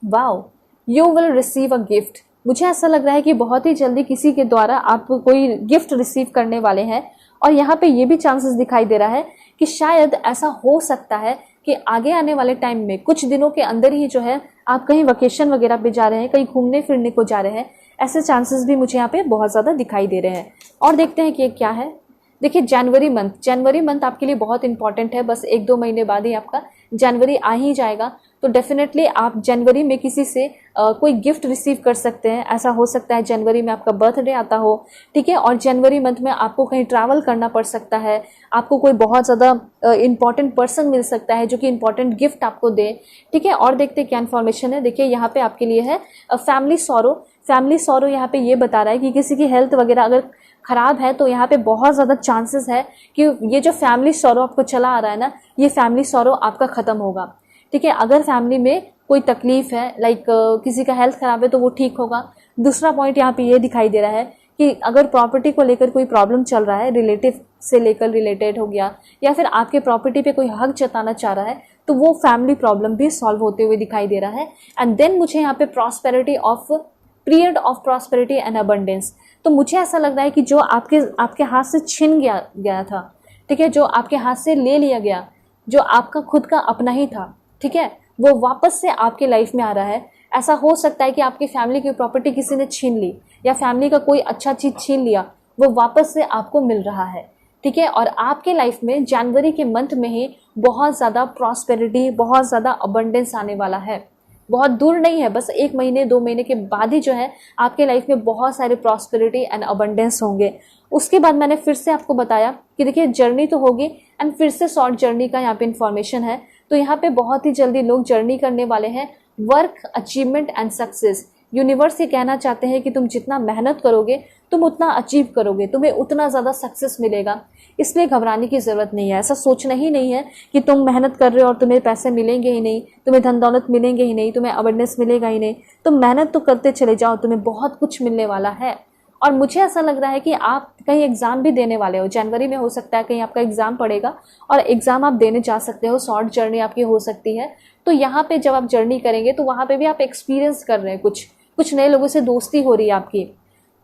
Wow, you will receive a gift. मुझे ऐसा लग रहा है कि बहुत ही जल्दी किसी के द्वारा आप कोई गिफ्ट रिसीव करने वाले हैं। और यहाँ पे ये भी चांसेस दिखाई दे रहा है कि शायद ऐसा हो सकता है कि आगे आने वाले टाइम में कुछ दिनों के अंदर ही जो है आप कहीं वेकेशन वगैरह पे जा रहे हैं, कहीं घूमने फिरने को जा रहे हैं। ऐसे चांसेस भी मुझे यहाँ पे बहुत ज़्यादा दिखाई दे रहे हैं। और देखते हैं कि ये क्या है। देखिए, जनवरी मंथ आपके लिए बहुत इंपॉर्टेंट है। बस 1-2 महीने बाद ही आपका जनवरी आ ही जाएगा। तो डेफिनेटली आप जनवरी में किसी से कोई गिफ्ट रिसीव कर सकते हैं। ऐसा हो सकता है जनवरी में आपका बर्थडे आता हो, ठीक है, और जनवरी मंथ में आपको कहीं ट्रैवल करना पड़ सकता है, आपको कोई बहुत ज़्यादा इंपॉर्टेंट पर्सन मिल सकता है जो कि इंपॉर्टेंट गिफ्ट आपको दे, ठीक है। और देखते क्या इन्फॉर्मेशन है। देखिए यहाँ पे आपके लिए है फैमिली सॉरो। फैमिली सॉरो यहाँ पे ये बता रहा है कि किसी की हेल्थ वगैरह अगर खराब है तो यहाँ पे बहुत ज़्यादा चांसेस है कि ये जो फैमिली सॉरो आपको चला आ रहा है ना, ये फैमिली सॉरो आपका ख़त्म होगा, ठीक है। अगर फैमिली में कोई तकलीफ है, लाइक किसी का हेल्थ खराब है, तो वो ठीक होगा। दूसरा पॉइंट यहाँ पे ये दिखाई दे रहा है कि अगर प्रॉपर्टी को लेकर कोई प्रॉब्लम चल रहा है, रिलेटिव से लेकर रिलेटेड हो गया, या फिर आपके प्रॉपर्टी पे कोई हक जताना चाह रहा है, तो वो फैमिली प्रॉब्लम भी सॉल्व होते हुए दिखाई दे रहा है। एंड देन मुझे यहाँ पे prosperity of period of prosperity and abundance. तो मुझे ऐसा लग रहा है कि जो आपके हाथ से छीन गया था, ठीक है, जो आपके हाथ से ले लिया गया, जो आपका खुद का अपना ही था, ठीक है, वो वापस से आपके लाइफ में आ रहा है। ऐसा हो सकता है कि आपकी फैमिली की प्रॉपर्टी किसी ने छीन ली, या फैमिली का कोई अच्छा चीज छीन लिया, वो वापस से आपको मिल रहा है, ठीक है। और आपके लाइफ में जनवरी के मंथ में ही बहुत ज़्यादा प्रॉस्पेरिटी, बहुत ज़्यादा अबंडेंस आने वाला है। बहुत दूर नहीं है, बस 1 महीने 2 महीने के बाद ही जो है आपके लाइफ में बहुत सारे प्रॉस्पेरिटी एंड अबंडेंस होंगे। उसके बाद मैंने फिर से आपको बताया कि देखिए जर्नी तो होगी, एंड फिर से शॉर्ट जर्नी का यहाँ पे इन्फॉर्मेशन है। तो यहाँ पे बहुत ही जल्दी लोग जर्नी करने वाले हैं, work, achievement and success. Universe ये कहना चाहते हैं कि तुम जितना मेहनत करोगे तुम उतना अचीव करोगे, तुम्हें उतना ज़्यादा सक्सेस मिलेगा। इसलिए घबराने की ज़रूरत नहीं है। ऐसा सोचना ही नहीं है कि तुम मेहनत कर रहे हो और तुम्हें पैसे मिलेंगे ही नहीं, तुम्हें धन दौलत मिलेंगे ही नहीं, तुम्हें अवेयरनेस मिलेगा ही नहीं। तुम मेहनत तो करते चले जाओ, तुम्हें बहुत कुछ मिलने वाला है। और मुझे ऐसा लग रहा है कि आप कहीं एग्ज़ाम भी देने वाले हो जनवरी में, हो सकता है कहीं आपका एग्ज़ाम पड़ेगा और एग्ज़ाम आप देने जा सकते हो। शॉर्ट जर्नी आपकी हो सकती है। तो यहाँ पे जब आप जर्नी करेंगे तो वहाँ पे भी आप एक्सपीरियंस कर रहे हैं, कुछ नए लोगों से दोस्ती हो रही है आपकी।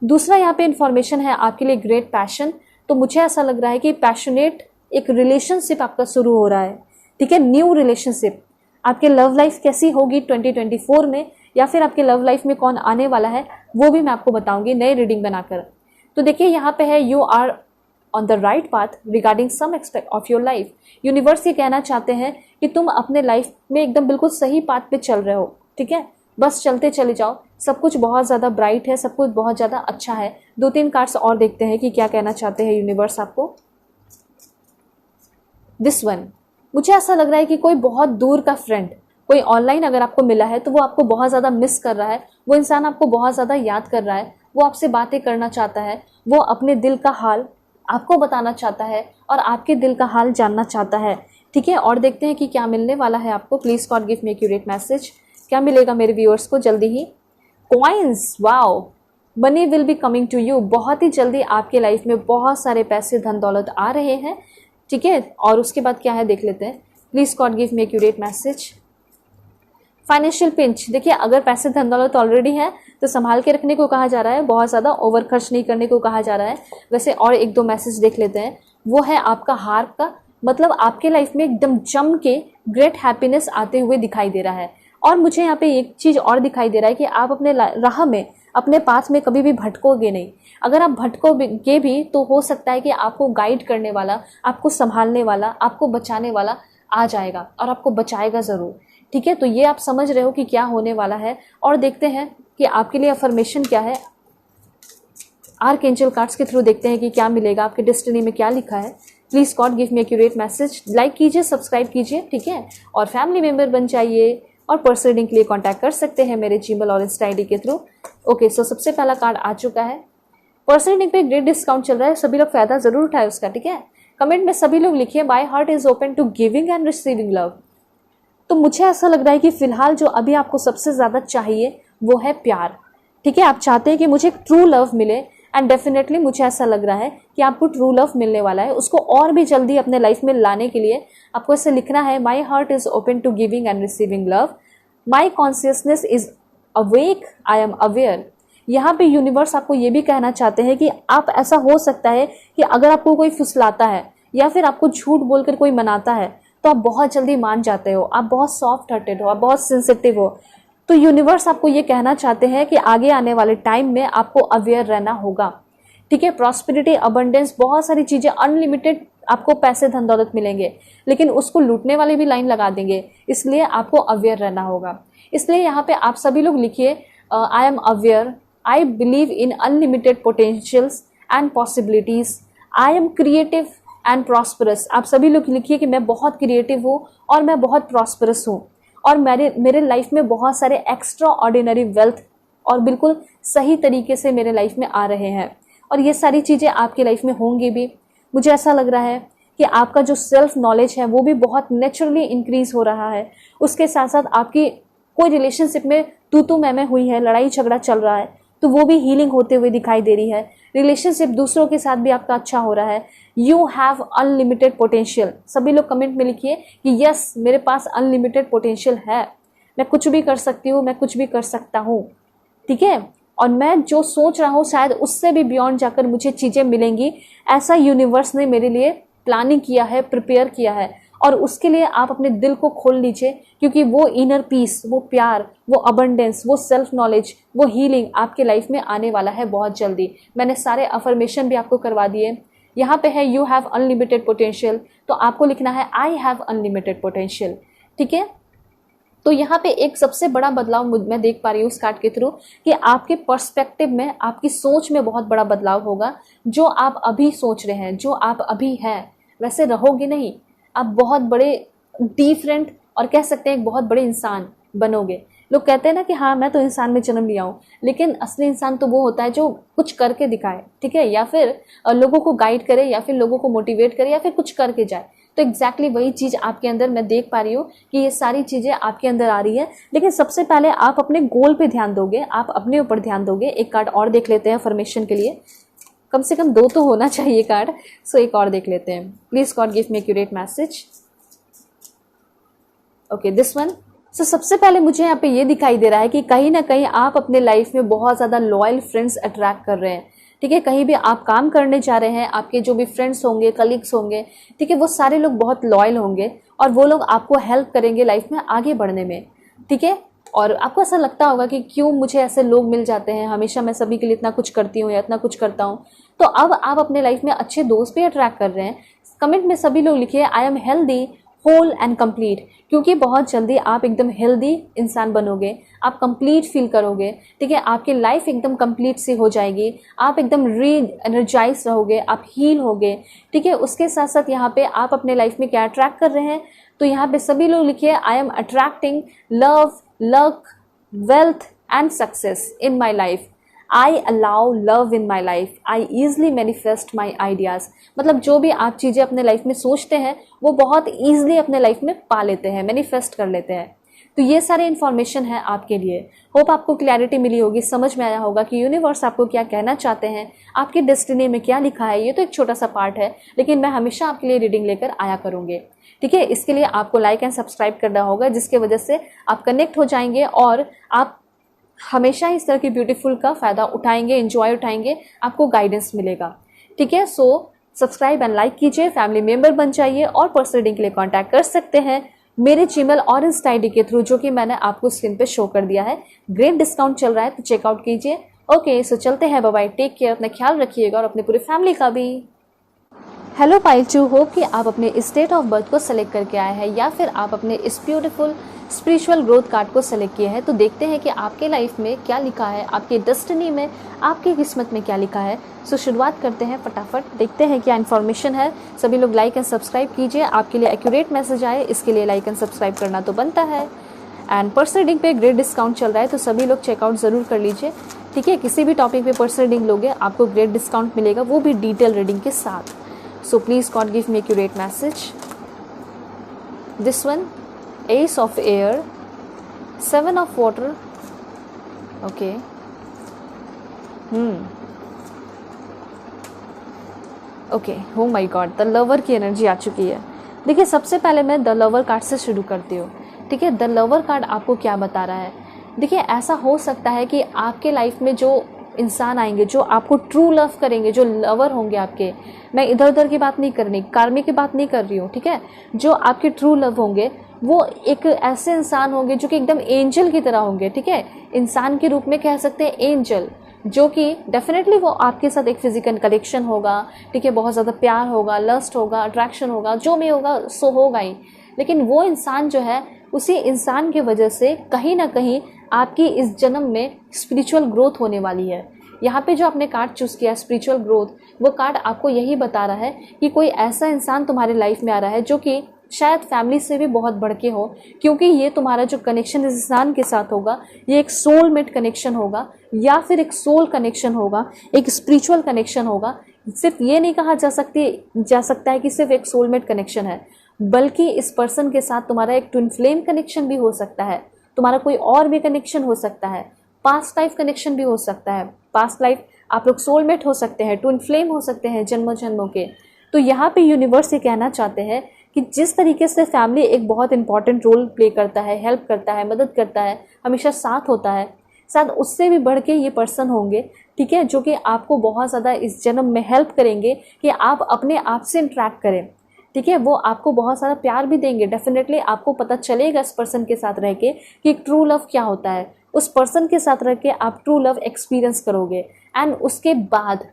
दूसरा यहाँ पे इन्फॉर्मेशन है आपके लिए ग्रेट पैशन। तो मुझे ऐसा लग रहा है कि पैशनेट एक रिलेशनशिप आपका शुरू हो रहा है, ठीक है, न्यू रिलेशनशिप। आपके लव लाइफ कैसी होगी 2024 में, या फिर आपके लव लाइफ में कौन आने वाला है, वो भी मैं आपको बताऊंगी नई रीडिंग बनाकर। तो देखिए यहाँ पे है you are on the right path regarding some aspect of your life. Universe ये कहना चाहते हैं कि तुम अपने लाइफ में एकदम बिल्कुल सही पाथ पे चल रहे हो, ठीक है, बस चलते चले जाओ। सब कुछ बहुत ज़्यादा ब्राइट है, सब कुछ बहुत ज़्यादा अच्छा है। 2-3 कार्ड्स और देखते हैं कि क्या कहना चाहते हैं यूनिवर्स आपको। दिस वन, मुझे ऐसा लग रहा है कि कोई बहुत दूर का फ्रेंड, कोई ऑनलाइन अगर आपको मिला है तो वो आपको बहुत ज़्यादा मिस कर रहा है, वो इंसान आपको बहुत ज़्यादा याद कर रहा है, वो आपसे बातें करना चाहता है, वो अपने दिल का हाल आपको बताना चाहता है और आपके दिल का हाल जानना चाहता है, ठीक है। और देखते हैं कि क्या मिलने वाला है आपको। Please God give me accurate message. क्या मिलेगा मेरे व्यूअर्स को जल्दी ही? Coins, wow, money will be coming to you. बहुत ही जल्दी आपके लाइफ में बहुत सारे पैसे, धन दौलत आ रहे हैं, ठीक है। और उसके बाद क्या है देख लेते हैं। Please God give me accurate message. Financial pinch, देखिए अगर पैसे धन दौलत ऑलरेडी है तो संभाल के रखने को कहा जा रहा है, बहुत ज़्यादा ओवर खर्च नहीं करने को कहा जा रहा है। वैसे और 1-2 मैसेज देख लेते हैं। वो है आपका हार्ट का, मतलब आपके लाइफ में एकदम जम के ग्रेट हैप्पीनेस आते हुए दिखाई दे रहा है। और मुझे यहाँ पे एक चीज़ और दिखाई दे रहा है कि आप अपने राह में, अपने पाथ में कभी भी भटकोगे नहीं। अगर आप भटकोगे भी तो हो सकता है कि आपको गाइड करने वाला, आपको संभालने वाला, आपको बचाने वाला आ जाएगा और आपको बचाएगा ज़रूर, ठीक है। तो ये आप समझ रहे हो कि क्या होने वाला है। और देखते हैं कि आपके लिए अफर्मेशन क्या है। आर्कएंजल कार्ड्स के थ्रू देखते हैं कि क्या मिलेगा, आपके डेस्टिनी में क्या लिखा है। Please God give me accurate message. Like कीजिए, सब्सक्राइब कीजिए, ठीक है, और फैमिली मेंबर बन जाइए। और पर्सनल रीडिंग के लिए कांटेक्ट कर सकते हैं मेरे जीमेल और इंस्टा आईडी के थ्रू। ओके, सो सबसे पहला कार्ड आ चुका है। पर्सनल रीडिंग पे ग्रेट डिस्काउंट चल रहा है, सभी लोग फायदा जरूर उठाए उसका, ठीक है। कमेंट में सभी लोग लिखिए my heart is open to giving and receiving love. तो मुझे ऐसा लग रहा है कि फिलहाल जो अभी आपको सबसे ज़्यादा चाहिए वो है प्यार, ठीक है। आप चाहते हैं कि मुझे ट्रू लव मिले, एंड डेफिनेटली मुझे ऐसा लग रहा है कि आपको ट्रू लव मिलने वाला है। उसको और भी जल्दी अपने लाइफ में लाने के लिए आपको ऐसे लिखना है my heart is open to giving and receiving love, my consciousness is awake, I am aware. यहाँ पे यूनिवर्स आपको ये भी कहना चाहते हैं कि आप, ऐसा हो सकता है कि अगर आपको कोई फुसलाता है या फिर आपको झूठ बोलकर कोई मनाता है तो आप बहुत जल्दी मान जाते हो, आप बहुत सॉफ्ट हार्टेड हो, आप बहुत सेंसिटिव हो। तो यूनिवर्स आपको ये कहना चाहते हैं कि आगे आने वाले टाइम में आपको अवेयर रहना होगा, ठीक है। प्रॉस्पेरिटी, अबंडेंस, बहुत सारी चीज़ें, अनलिमिटेड आपको पैसे धन दौलत मिलेंगे, लेकिन उसको लूटने वाले भी लाइन लगा देंगे, इसलिए आपको अवेयर रहना होगा। इसलिए यहाँ पे आप सभी लोग लिखिए, I am aware, I believe in unlimited potentials and possibilities, I am creative and prosperous. आप सभी लोग लिखिए कि मैं बहुत क्रिएटिव हूँ और मैं बहुत प्रॉस्परस हूँ, और मेरे लाइफ में बहुत सारे एक्स्ट्रा ऑर्डिनरी वेल्थ और बिल्कुल सही तरीके से मेरे लाइफ में आ रहे हैं, और ये सारी चीज़ें आपकी लाइफ में होंगी भी। मुझे ऐसा लग रहा है कि आपका जो सेल्फ नॉलेज है वो भी बहुत नेचुरली इंक्रीज हो रहा है। उसके साथ साथ आपकी कोई रिलेशनशिप में तू मैं हुई है, लड़ाई झगड़ा चल रहा है, तो वो भी हीलिंग होते हुए दिखाई दे रही है। रिलेशनशिप दूसरों के साथ भी आपका अच्छा हो रहा है। You have unlimited potential. सभी लोग कमेंट में लिखिए कि यस, मेरे पास अनलिमिटेड पोटेंशियल है, मैं कुछ भी कर सकती हूँ, मैं कुछ भी कर सकता हूँ, ठीक है। और मैं जो सोच रहा हूँ शायद उससे भी बियॉन्ड जाकर मुझे चीज़ें मिलेंगी, ऐसा यूनिवर्स ने मेरे लिए प्लानिंग किया है, प्रिपेयर किया है। और उसके लिए आप अपने दिल को खोल लीजिए, क्योंकि वो इनर पीस, वो प्यार, वो अबंडेंस, वो सेल्फ नॉलेज, वो हीलिंग आपके लाइफ में आने वाला है बहुत जल्दी। मैंने सारे अफर्मेशन भी आपको करवा दिए। यहाँ पे है यू हैव अनलिमिटेड पोटेंशियल, तो आपको लिखना है आई हैव अनलिमिटेड पोटेंशियल, ठीक है। तो यहाँ पे एक सबसे बड़ा बदलाव मैं देख पा रही हूँ इस कार्ड के थ्रू, कि आपके पर्सपेक्टिव में, आपकी सोच में बहुत बड़ा बदलाव होगा। जो आप अभी सोच रहे हैं, जो आप अभी हैं, वैसे रहोगे नहीं। आप बहुत बड़े डिफरेंट और कह सकते हैं एक बहुत बड़े इंसान बनोगे। लोग कहते हैं ना कि हाँ मैं तो इंसान में जन्म लिया हूँ, लेकिन असली इंसान तो वो होता है जो कुछ करके दिखाए, ठीक है, या फिर लोगों को गाइड करे, या फिर लोगों को मोटिवेट करे, या फिर कुछ करके जाए। तो एग्जैक्टली वही चीज़ आपके अंदर मैं देख पा रही हूँ कि ये सारी चीज़ें आपके अंदर आ रही है। लेकिन सबसे पहले आप अपने गोल पे ध्यान दोगे, आप अपने ऊपर ध्यान दोगे। एक कार्ड और देख लेते हैं फॉर्मेशन के लिए, कम से कम 2 तो होना चाहिए कार्ड, सो एक और देख लेते हैं। Please God give me accurate message. Okay, this one. So सबसे पहले मुझे यहाँ पे ये दिखाई दे रहा है कि कहीं ना कहीं आप अपने लाइफ में बहुत ज़्यादा लॉयल फ्रेंड्स अट्रैक्ट कर रहे हैं, ठीक है। कहीं भी आप काम करने जा रहे हैं, आपके जो भी फ्रेंड्स होंगे, कलीग्स होंगे, ठीक है, वो सारे लोग बहुत लॉयल होंगे, और वो लोग आपको हेल्प करेंगे लाइफ में आगे बढ़ने में, ठीक है। और आपको ऐसा लगता होगा कि क्यों मुझे ऐसे लोग मिल जाते हैं, हमेशा मैं सभी के लिए इतना कुछ करती हूँ या इतना कुछ करता हूँ। तो अब आप अपने लाइफ में अच्छे दोस्त भी अट्रैक्ट कर रहे हैं। कमेंट में सभी लोग लिखिए I am healthy, whole and complete, क्योंकि बहुत जल्दी आप एकदम हेल्दी इंसान बनोगे, आप कंप्लीट फील करोगे, ठीक है। आपकी लाइफ एकदम कंप्लीट सी हो जाएगी, आप एकदम री एनर्जाइज रहोगे, आप हील होगे, ठीक है। उसके साथ साथ यहाँ पे आप अपने लाइफ में क्या अट्रैक्ट कर रहे हैं, तो यहाँ पे सभी लोग लिखिए I M attracting love, luck, wealth and success in my life. I allow love in my life, I easily manifest my ideas. मतलब जो भी आप चीज़ें अपने लाइफ में सोचते हैं वो बहुत ईजिली अपने लाइफ में पा लेते हैं, मैनिफेस्ट कर लेते हैं। तो ये सारे इन्फॉर्मेशन है आपके लिए। होप आपको क्लैरिटी मिली होगी, समझ में आया होगा कि यूनिवर्स आपको क्या कहना चाहते हैं, आपकी डेस्टिनी में क्या लिखा है। ये तो एक छोटा सा पार्ट है, लेकिन मैं हमेशा आपके लिए रीडिंग लेकर आया करूँगी, ठीक है। इसके लिए आपको लाइक एंड सब्सक्राइब करना होगा, जिसके वजह से आप कनेक्ट हो जाएंगे और आप हमेशा इस तरह की ब्यूटीफुल का फ़ायदा उठाएंगे, एंजॉय उठाएंगे, आपको गाइडेंस मिलेगा, ठीक है। सो सब्सक्राइब एंड लाइक कीजिए, फैमिली मेंबर बन जाइए, और पर्सनल रीडिंग के लिए कांटेक्ट कर सकते हैं मेरे जीमेल और इंस्टा आईडी के थ्रू, जो कि मैंने आपको स्क्रीन पे शो कर दिया है। ग्रेट डिस्काउंट चल रहा है, तो चेकआउट कीजिए। ओके, सो चलते हैं, बाय बाय, टेक केयर, अपना ख्याल रखिएगा और अपने पूरी फैमिली का भी। हेलो पाइल 2, होप कि आप अपने स्टेट ऑफ बर्थ को सेलेक्ट करके आए हैं, या फिर आप अपने इस ब्यूटीफुल स्पिरिचुअल ग्रोथ कार्ड को सेलेक्ट किए हैं। तो देखते हैं कि आपके लाइफ में क्या लिखा है, आपके डेस्टिनी में, आपकी किस्मत में क्या लिखा है। सो शुरुआत करते हैं, फटाफट देखते हैं क्या इन्फॉर्मेशन है। सभी लोग लाइक एंड सब्सक्राइब कीजिए, आपके लिए एक्यूरेट मैसेज आए, इसके लिए लाइक एंड सब्सक्राइब करना तो बनता है। एंड पर्सनल रीडिंग पे ग्रेट डिस्काउंट चल रहा है, तो सभी लोग चेकआउट ज़रूर कर लीजिए, ठीक है। किसी भी टॉपिक पे पर्सनल रीडिंग लोगे आपको ग्रेट डिस्काउंट मिलेगा, वो भी डिटेल रीडिंग के साथ। So please God give me accurate message. This one, Ace of Air, 7 of Water. Okay. Okay, हो माय गॉड, द लवर की एनर्जी आ चुकी है। देखिए, सबसे पहले मैं द लवर कार्ड से शुरू करती हूँ, ठीक है। द लवर कार्ड आपको क्या बता रहा है? देखिए, ऐसा हो सकता है कि आपके लाइफ में जो इंसान आएंगे, जो आपको ट्रू लव करेंगे, जो लवर होंगे आपके, मैं इधर उधर की बात नहीं करनी, कार्मिक की बात नहीं कर रही हूँ, ठीक है। जो आपके ट्रू लव होंगे वो एक ऐसे इंसान होंगे जो कि एकदम एंजल की तरह होंगे, ठीक है। इंसान के रूप में कह सकते हैं एंजल, जो कि डेफिनेटली वो आपके साथ एक फिजिकल कनेक्शन होगा, ठीक है, बहुत ज़्यादा प्यार होगा, लस्ट होगा, अट्रैक्शन होगा, जो भी होगा सो होगा ही। लेकिन वो इंसान जो है, उसी इंसान की वजह से कहीं ना कहीं आपकी इस जन्म में स्पिरिचुअल ग्रोथ होने वाली है। यहाँ पे जो आपने कार्ड चूज़ किया स्पिरिचुअल ग्रोथ, वो कार्ड आपको यही बता रहा है कि कोई ऐसा इंसान तुम्हारे लाइफ में आ रहा है जो कि शायद फैमिली से भी बहुत बढ़ के हो, क्योंकि ये तुम्हारा जो कनेक्शन इस इंसान के साथ होगा ये एक सोलमेट कनेक्शन होगा, या फिर एक सोल कनेक्शन होगा, एक स्पिरिचुअल कनेक्शन होगा। सिर्फ ये नहीं कहा जा सकता है कि सिर्फ एक सोलमेट कनेक्शन है, बल्कि इस पर्सन के साथ तुम्हारा एक ट्विन फ्लेम कनेक्शन भी हो सकता है, तुम्हारा कोई और भी कनेक्शन हो सकता है, पास्ट लाइफ कनेक्शन भी हो सकता है। पास्ट लाइफ आप लोग सोलमेट हो सकते हैं, ट्विन फ्लेम हो सकते हैं जन्मों जन्मों के। तो यहाँ पे यूनिवर्स ये कहना चाहते हैं कि जिस तरीके से फैमिली एक बहुत इंपॉर्टेंट रोल प्ले करता है, हेल्प करता है, मदद करता है, हमेशा साथ होता है, शायद उससे भी बढ़ के ये पर्सन होंगे, ठीक है, जो कि आपको बहुत ज़्यादा इस जन्म में हेल्प करेंगे कि आप अपने आप से इंटरेक्ट करें, ठीक है। वो आपको बहुत सारा प्यार भी देंगे। डेफिनेटली आपको पता चलेगा इस पर्सन के साथ रह के कि ट्रू लव क्या होता है। उस पर्सन के साथ रह के आप ट्रू लव एक्सपीरियंस करोगे। एंड उसके बाद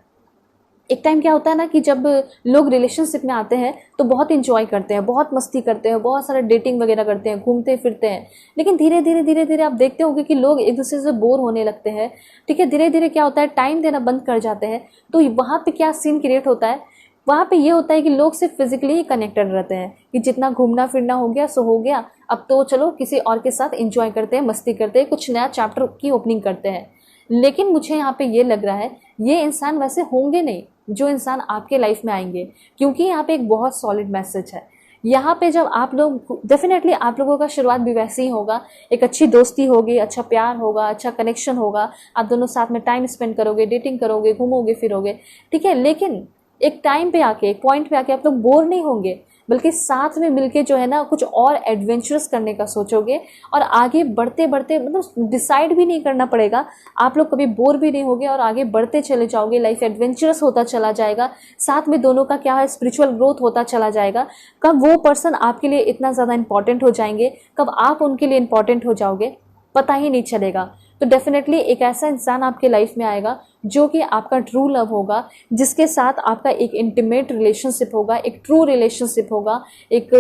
एक टाइम क्या होता है ना कि जब लोग रिलेशनशिप में आते हैं तो बहुत इंजॉय करते हैं, बहुत मस्ती करते हैं, बहुत सारा डेटिंग वगैरह करते हैं, घूमते फिरते हैं। लेकिन धीरे धीरे आप देखते होंगे कि लोग एक दूसरे से बोर होने लगते हैं, ठीक है। धीरे धीरे क्या होता है, टाइम देना बंद कर जाते हैं। तो वहाँ पे क्या सीन क्रिएट होता है, वहाँ पे ये होता है कि लोग सिर्फ फिजिकली ही कनेक्टेड रहते हैं कि जितना घूमना फिरना हो गया सो हो गया, अब तो चलो किसी और के साथ एंजॉय करते हैं, मस्ती करते हैं, कुछ नया चैप्टर की ओपनिंग करते हैं। लेकिन मुझे यहाँ पे ये लग रहा है ये इंसान वैसे होंगे नहीं जो इंसान आपके लाइफ में आएंगे, क्योंकि यहाँ पे एक बहुत सॉलिड मैसेज है। यहाँ पे जब आप लोग डेफिनेटली आप लोगों का शुरुआत भी वैसे ही होगा, एक अच्छी दोस्ती होगी, अच्छा प्यार होगा, अच्छा कनेक्शन होगा, आप दोनों साथ में टाइम स्पेंड करोगे, डेटिंग करोगे, घूमोगे फिरोगे, ठीक है। लेकिन एक टाइम पे आके, एक पॉइंट पे आके आप लोग बोर नहीं होंगे, बल्कि साथ में मिलके जो है ना कुछ और एडवेंचरस करने का सोचोगे। और आगे बढ़ते बढ़ते मतलब डिसाइड भी नहीं करना पड़ेगा, आप लोग कभी बोर भी नहीं होगे और आगे बढ़ते चले जाओगे। लाइफ एडवेंचरस होता चला जाएगा, साथ में दोनों का क्या है स्पिरिचुअल ग्रोथ होता चला जाएगा। कब वो पर्सन आपके लिए इतना ज़्यादा इंपॉर्टेंट हो जाएंगे, कब आप उनके लिए इंपॉर्टेंट हो जाओगे, पता ही नहीं चलेगा। तो डेफिनेटली एक ऐसा इंसान आपके लाइफ में आएगा जो कि आपका ट्रू लव होगा, जिसके साथ आपका एक इंटीमेट रिलेशनशिप होगा, एक ट्रू रिलेशनशिप होगा, एक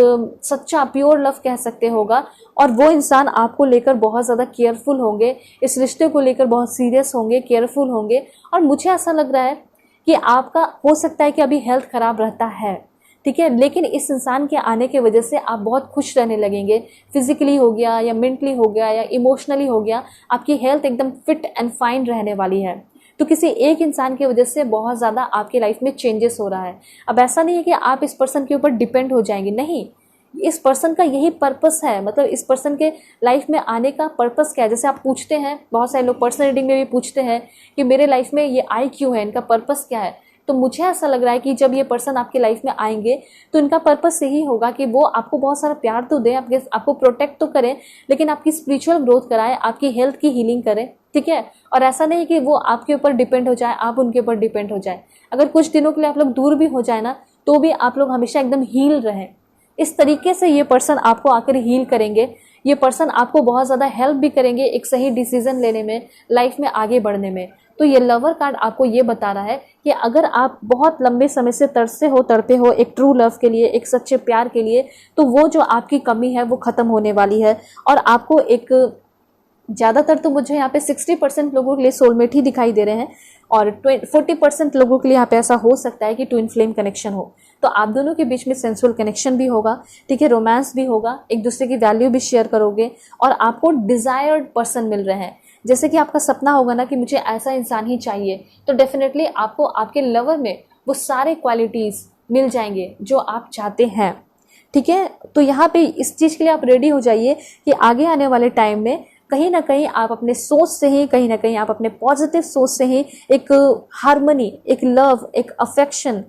सच्चा प्योर लव कह सकते होगा। और वो इंसान आपको लेकर बहुत ज़्यादा केयरफुल होंगे, इस रिश्ते को लेकर बहुत सीरियस होंगे, केयरफुल होंगे। और मुझे ऐसा लग रहा है कि आपका हो सकता है कि अभी हेल्थ खराब रहता है, ठीक है, लेकिन इस इंसान के आने की वजह से आप बहुत खुश रहने लगेंगे। फिजिकली हो गया या मेंटली हो गया या इमोशनली हो गया, आपकी हेल्थ एकदम फिट एंड फाइन रहने वाली है। तो किसी एक इंसान की वजह से बहुत ज़्यादा आपकी लाइफ में चेंजेस हो रहा है। अब ऐसा नहीं है कि आप इस पर्सन के ऊपर डिपेंड हो जाएंगे, नहीं, इस पर्सन का यही पर्पस है। मतलब इस पर्सन के लाइफ में आने का पर्पस क्या है। जैसे आप पूछते हैं, बहुत सारे लोग पर्सनल रीडिंग में भी पूछते हैं कि मेरे लाइफ में ये आए क्यों है, इनका पर्पस क्या है। तो मुझे ऐसा लग रहा है कि जब ये पर्सन आपकी लाइफ में आएंगे तो इनका पर्पस यही होगा कि वो आपको बहुत सारा प्यार तो दें, आपको प्रोटेक्ट तो करें, लेकिन आपकी स्पिरिचुअल ग्रोथ कराएं, आपकी हेल्थ की हीलिंग करें, ठीक है। और ऐसा नहीं कि वो आपके ऊपर डिपेंड हो जाए, आप उनके ऊपर डिपेंड हो जाए। अगर कुछ दिनों के लिए आप लोग दूर भी हो जाए ना, तो भी आप लोग हमेशा एकदम हील रहें। इस तरीके से ये पर्सन आपको आकर हील करेंगे। ये पर्सन आपको बहुत ज़्यादा हेल्प भी करेंगे एक सही डिसीजन लेने में, लाइफ में आगे बढ़ने में। तो ये लवर कार्ड आपको ये बता रहा है कि अगर आप बहुत लंबे समय से तड़पते हो एक ट्रू लव के लिए, एक सच्चे प्यार के लिए, तो वो जो आपकी कमी है वो ख़त्म होने वाली है। और आपको एक ज़्यादातर तो मुझे यहाँ पे 60% लोगों के लिए सोलमेट ही दिखाई दे रहे हैं, और 40% लोगों के लिए यहाँ पे ऐसा हो सकता है कि ट्विन फ्लेम कनेक्शन हो। तो आप दोनों के बीच में सेंसुअल कनेक्शन भी होगा, ठीक है, रोमांस भी होगा, एक दूसरे की वैल्यू भी शेयर करोगे, और आपको डिजायर्ड पर्सन मिल रहे हैं। जैसे कि आपका सपना होगा ना कि मुझे ऐसा इंसान ही चाहिए, तो डेफिनेटली आपको आपके लवर में वो सारे क्वालिटीज़ मिल जाएंगे जो आप चाहते हैं, ठीक है। तो यहाँ पे इस चीज़ के लिए आप रेडी हो जाइए कि आगे आने वाले टाइम में कहीं ना कहीं आप अपने सोच से ही, कहीं ना कहीं आप अपने पॉजिटिव सोच से ही एक हार्मनी, एक लव, एक अफेक्शन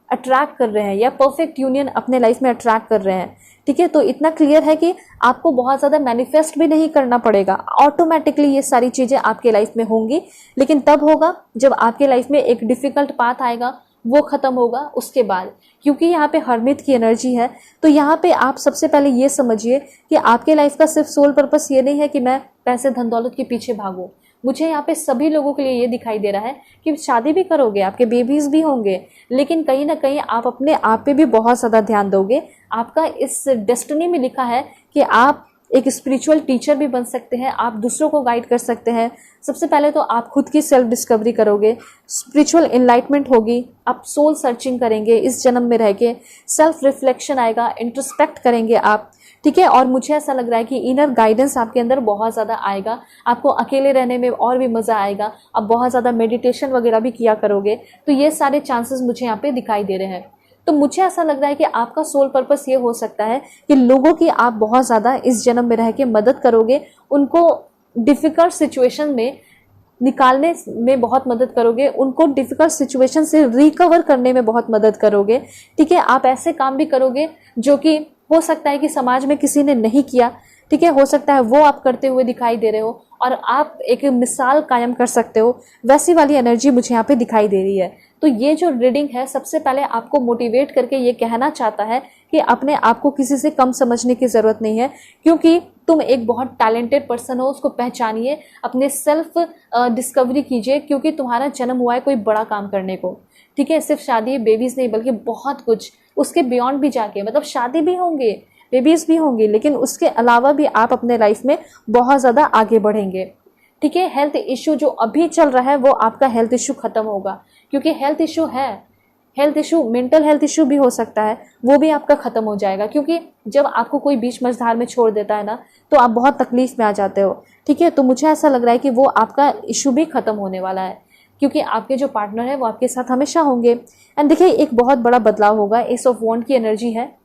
अट्रैक्ट कर रहे हैं, या परफेक्ट यूनियन अपने लाइफ में अट्रैक्ट कर रहे हैं, ठीक है। तो इतना क्लियर है कि आपको बहुत ज़्यादा मैनिफेस्ट भी नहीं करना पड़ेगा, ऑटोमेटिकली ये सारी चीज़ें आपके लाइफ में होंगी। लेकिन तब होगा जब आपके लाइफ में एक डिफ़िकल्ट पाथ आएगा, वो ख़त्म होगा उसके बाद। क्योंकि यहाँ पे हरमित की एनर्जी है, तो यहाँ पे आप सबसे पहले ये समझिए कि आपके लाइफ का सिर्फ सोल पर्पस ये नहीं है कि मैं पैसे धन दौलत के पीछे भागूं। मुझे यहाँ पे सभी लोगों के लिए ये दिखाई दे रहा है कि शादी भी करोगे, आपके बेबीज भी होंगे, लेकिन कहीं ना कहीं आप अपने आप पे भी बहुत ज़्यादा ध्यान दोगे। आपका इस डेस्टिनी में लिखा है कि आप एक स्पिरिचुअल टीचर भी बन सकते हैं, आप दूसरों को गाइड कर सकते हैं। सबसे पहले तो आप खुद की सेल्फ डिस्कवरी करोगे, स्पिरिचुअल इनलाइटमेंट होगी, आप सोल सर्चिंग करेंगे इस जन्म में रह के, सेल्फ रिफ्लेक्शन आएगा, इंट्रोस्पेक्ट करेंगे आप, ठीक है। और मुझे ऐसा लग रहा है कि इनर गाइडेंस आपके अंदर बहुत ज़्यादा आएगा, आपको अकेले रहने में और भी मज़ा आएगा, आप बहुत ज़्यादा मेडिटेशन वगैरह भी किया करोगे। तो ये सारे चांसेस मुझे यहाँ पे दिखाई दे रहे हैं। तो मुझे ऐसा लग रहा है कि आपका सोल पर्पस ये हो सकता है कि लोगों की आप बहुत ज़्यादा इस जन्म में रह के मदद करोगे, उनको डिफ़िकल्ट सिचुएशन में निकालने में बहुत मदद करोगे, उनको डिफ़िकल्ट सिचुएशन से रिकवर करने में बहुत मदद करोगे, ठीक है। आप ऐसे काम भी करोगे जो कि हो सकता है कि समाज में किसी ने नहीं किया, ठीक है, हो सकता है वो आप करते हुए दिखाई दे रहे हो और आप एक मिसाल कायम कर सकते हो। वैसी वाली एनर्जी मुझे यहाँ पे दिखाई दे रही है। तो ये जो रीडिंग है सबसे पहले आपको मोटिवेट करके ये कहना चाहता है कि अपने आप को किसी से कम समझने की ज़रूरत नहीं है, क्योंकि तुम एक बहुत टैलेंटेड पर्सन हो, उसको पहचानिए, अपने सेल्फ डिस्कवरी कीजिए, क्योंकि तुम्हारा जन्म हुआ है कोई बड़ा काम करने को, ठीक है। सिर्फ शादी बेबीज नहीं बल्कि बहुत कुछ उसके बियॉन्ड भी जाके, मतलब शादी भी होंगे, बेबीज भी होंगे, लेकिन उसके अलावा भी आप अपने लाइफ में बहुत ज़्यादा आगे बढ़ेंगे, ठीक है। हेल्थ इशू जो अभी चल रहा है वो आपका हेल्थ इशू खत्म होगा, क्योंकि हेल्थ इशू है, health issue mental health issue भी हो सकता है, वो भी आपका खत्म हो जाएगा। क्योंकि जब आपको कोई बीच मझधार में छोड़ देता है ना, तो आप बहुत तकलीफ में आ जाते हो, ठीक है। तो मुझे ऐसा लग रहा है कि वो आपका इशू भी खत्म होने वाला है, क्योंकि आपके जो पार्टनर है वो आपके साथ हमेशा होंगे। एंड देखिए एक बहुत बड़ा बदलाव होगा, एस ऑफ वॉन्ड की एनर्जी है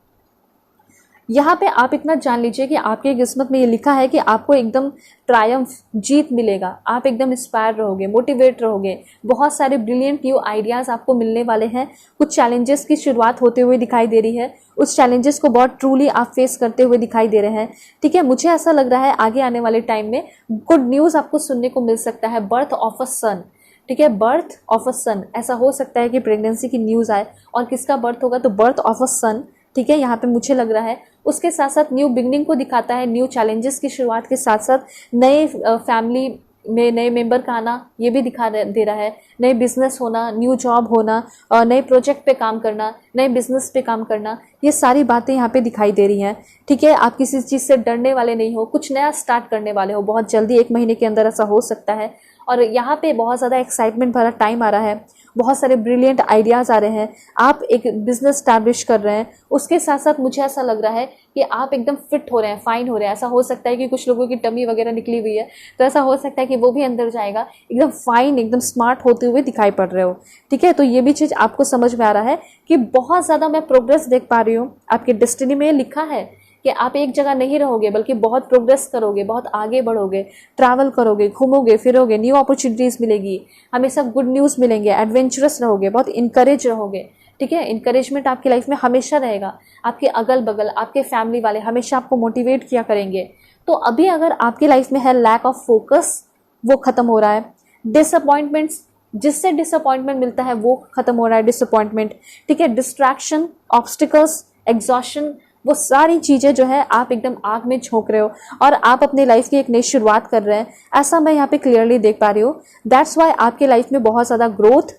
यहाँ पे। आप इतना जान लीजिए कि आपकी किस्मत में ये लिखा है कि आपको एकदम ट्रायम्फ, जीत मिलेगा, आप एकदम इंस्पायर रहोगे, मोटिवेट रहोगे, बहुत सारे ब्रिलियंट न्यू आइडियाज़ आपको मिलने वाले हैं। कुछ चैलेंजेस की शुरुआत होते हुए दिखाई दे रही है, उस चैलेंजेस को बहुत ट्रूली आप फेस करते हुए दिखाई दे रहे हैं, ठीक है। मुझे ऐसा लग रहा है आगे आने वाले टाइम में गुड न्यूज़ आपको सुनने को मिल सकता है, बर्थ ऑफ अ सन, ठीक है, बर्थ ऑफ अ सन। ऐसा हो सकता है कि प्रेगनेंसी की न्यूज़ आए, और किसका बर्थ होगा, तो बर्थ ऑफ अ सन, ठीक है, यहाँ पे मुझे लग रहा है। उसके साथ साथ न्यू बिगनिंग को दिखाता है, न्यू चैलेंजेस की शुरुआत के साथ साथ नए फैमिली में नए मेंबर का आना, ये भी दिखा दे रहा है, नए बिजनेस होना, न्यू जॉब होना, और नए प्रोजेक्ट पे काम करना, नए बिजनेस पे काम करना, ये सारी बातें यहाँ पे दिखाई दे रही हैं, ठीक है। आप किसी चीज़ से डरने वाले नहीं हो, कुछ नया स्टार्ट करने वाले हो बहुत जल्दी, 1 महीने के अंदर ऐसा हो सकता है। और यहाँ पे बहुत ज़्यादा एक्साइटमेंट भरा टाइम आ रहा है, बहुत सारे ब्रिलियंट आइडियाज़ आ रहे हैं, आप एक बिजनेस स्टैब्लिश कर रहे हैं। उसके साथ साथ मुझे ऐसा लग रहा है कि आप एकदम फिट हो रहे हैं, फाइन हो रहे हैं। ऐसा हो सकता है कि कुछ लोगों की टमी वगैरह निकली हुई है, तो ऐसा हो सकता है कि वो भी अंदर जाएगा, एकदम फाइन, एकदम स्मार्ट होते हुए दिखाई पड़ रहे हो, ठीक है। तो ये भी चीज़ आपको समझ में आ रहा है कि बहुत ज़्यादा मैं प्रोग्रेस देख पा रही हूँ। आपके डेस्टिनी में लिखा है कि आप एक जगह नहीं रहोगे, बल्कि बहुत प्रोग्रेस करोगे, बहुत आगे बढ़ोगे, ट्रैवल करोगे, घूमोगे फिरोगे, न्यू अपॉर्चुनिटीज़ मिलेगी, हमेशा गुड न्यूज़ मिलेंगे, एडवेंचरस रहोगे, बहुत इनकरेज रहोगे, ठीक है। इनकरेजमेंट आपकी लाइफ में हमेशा रहेगा, आपके अगल बगल आपके फैमिली वाले हमेशा आपको मोटिवेट किया करेंगे। तो अभी अगर आपकी लाइफ में है लैक ऑफ फोकस, वो खत्म हो रहा है। डिसअपॉइंटमेंट्स, जिससे डिसअपॉइंटमेंट मिलता है वो खत्म हो रहा है, डिसअपॉइंटमेंट, ठीक है। डिस्ट्रैक्शन, ऑब्स्टिकल्स, एग्जॉशन, वो सारी चीज़ें जो है आप एकदम आग में झोंक रहे हो और आप अपनी लाइफ की एक नई शुरुआत कर रहे हैं, ऐसा मैं यहाँ पे क्लियरली देख पा रही हूँ। दैट्स वाई आपके लाइफ में बहुत ज़्यादा ग्रोथ,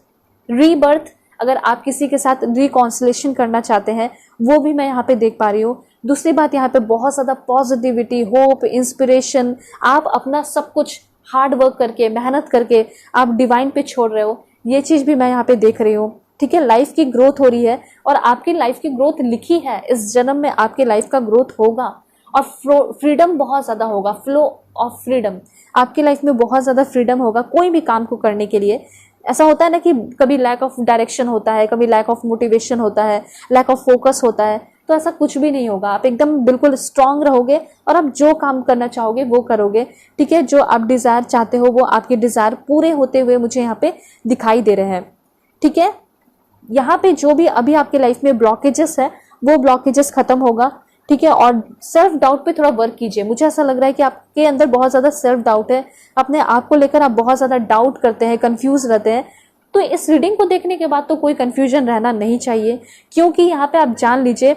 रीबर्थ, अगर आप किसी के साथ रिकॉन्सिलेशन करना चाहते हैं वो भी मैं यहाँ पे देख पा रही हूँ। दूसरी बात, यहाँ पे बहुत ज़्यादा पॉजिटिविटी, होप, इंस्पिरेशन, आप अपना सब कुछ हार्ड वर्क करके, मेहनत करके आप डिवाइन पे छोड़ रहे हो, ये चीज़ भी मैं यहाँ पे देख रही हूँ, ठीक है। लाइफ की ग्रोथ हो रही है और आपकी लाइफ की ग्रोथ लिखी है, इस जन्म में आपके लाइफ का ग्रोथ होगा और फ्रीडम बहुत ज़्यादा होगा, फ्लो ऑफ फ्रीडम, आपकी लाइफ में बहुत ज़्यादा फ्रीडम होगा कोई भी काम को करने के लिए। ऐसा होता है ना कि कभी लैक ऑफ डायरेक्शन होता है, कभी लैक ऑफ मोटिवेशन होता है, लैक ऑफ फोकस होता है, तो ऐसा कुछ भी नहीं होगा। आप एकदम बिल्कुल स्ट्रांग रहोगे और आप जो काम करना चाहोगे वो करोगे, ठीक है। जो आप डिज़ायर चाहते हो वो आपके डिज़ायर पूरे होते हुए मुझे यहाँ पे दिखाई दे रहे हैं, ठीक है। यहाँ पे जो भी अभी आपके लाइफ में ब्लॉकेजेस है वो ब्लॉकेजेस खत्म होगा, ठीक है। और सेल्फ डाउट पे थोड़ा वर्क कीजिए। मुझे ऐसा लग रहा है कि आपके अंदर बहुत ज़्यादा सेल्फ डाउट है, अपने आप को लेकर आप बहुत ज़्यादा डाउट करते हैं, कंफ्यूज रहते हैं। तो इस रीडिंग को देखने के बाद तो कोई कंफ्यूजन रहना नहीं चाहिए, क्योंकि यहाँ पे आप जान लीजिए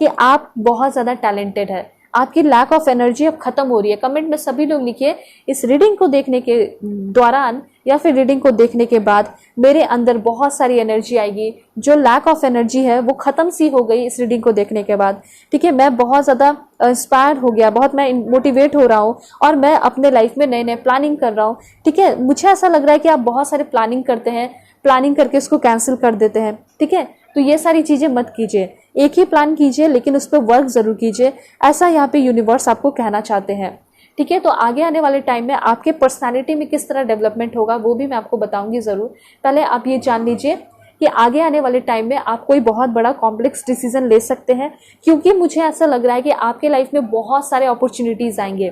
कि आप बहुत ज़्यादा टैलेंटेड है, आपकी लैक ऑफ एनर्जी अब खत्म हो रही है। कमेंट में सभी लोग लिखिए, इस रीडिंग को देखने के दौरान या फिर रीडिंग को देखने के बाद मेरे अंदर बहुत सारी एनर्जी आएगी, जो लैक ऑफ एनर्जी है वो खत्म सी हो गई इस रीडिंग को देखने के बाद। ठीक है, मैं बहुत ज़्यादा इंस्पायर हो गया, बहुत मैं मोटिवेट हो रहा हूँ और मैं अपने लाइफ में नए नए प्लानिंग कर रहा हूँ। ठीक है, मुझे ऐसा लग रहा है कि आप बहुत सारे प्लानिंग करते हैं, प्लानिंग करके उसको कैंसिल कर देते हैं। ठीक है, तो ये सारी चीज़ें मत कीजिए, एक ही प्लान कीजिए लेकिन उस पर वर्क ज़रूर कीजिए, ऐसा यहाँ पे यूनिवर्स आपको कहना चाहते हैं। ठीक है, तो आगे आने वाले टाइम में आपके पर्सनालिटी में किस तरह डेवलपमेंट होगा वो भी मैं आपको बताऊंगी ज़रूर। पहले आप ये जान लीजिए कि आगे आने वाले टाइम में आप कोई बहुत बड़ा कॉम्प्लेक्स डिसीजन ले सकते हैं, क्योंकि मुझे ऐसा लग रहा है कि आपके लाइफ में बहुत सारे अपॉर्चुनिटीज़ आएंगे।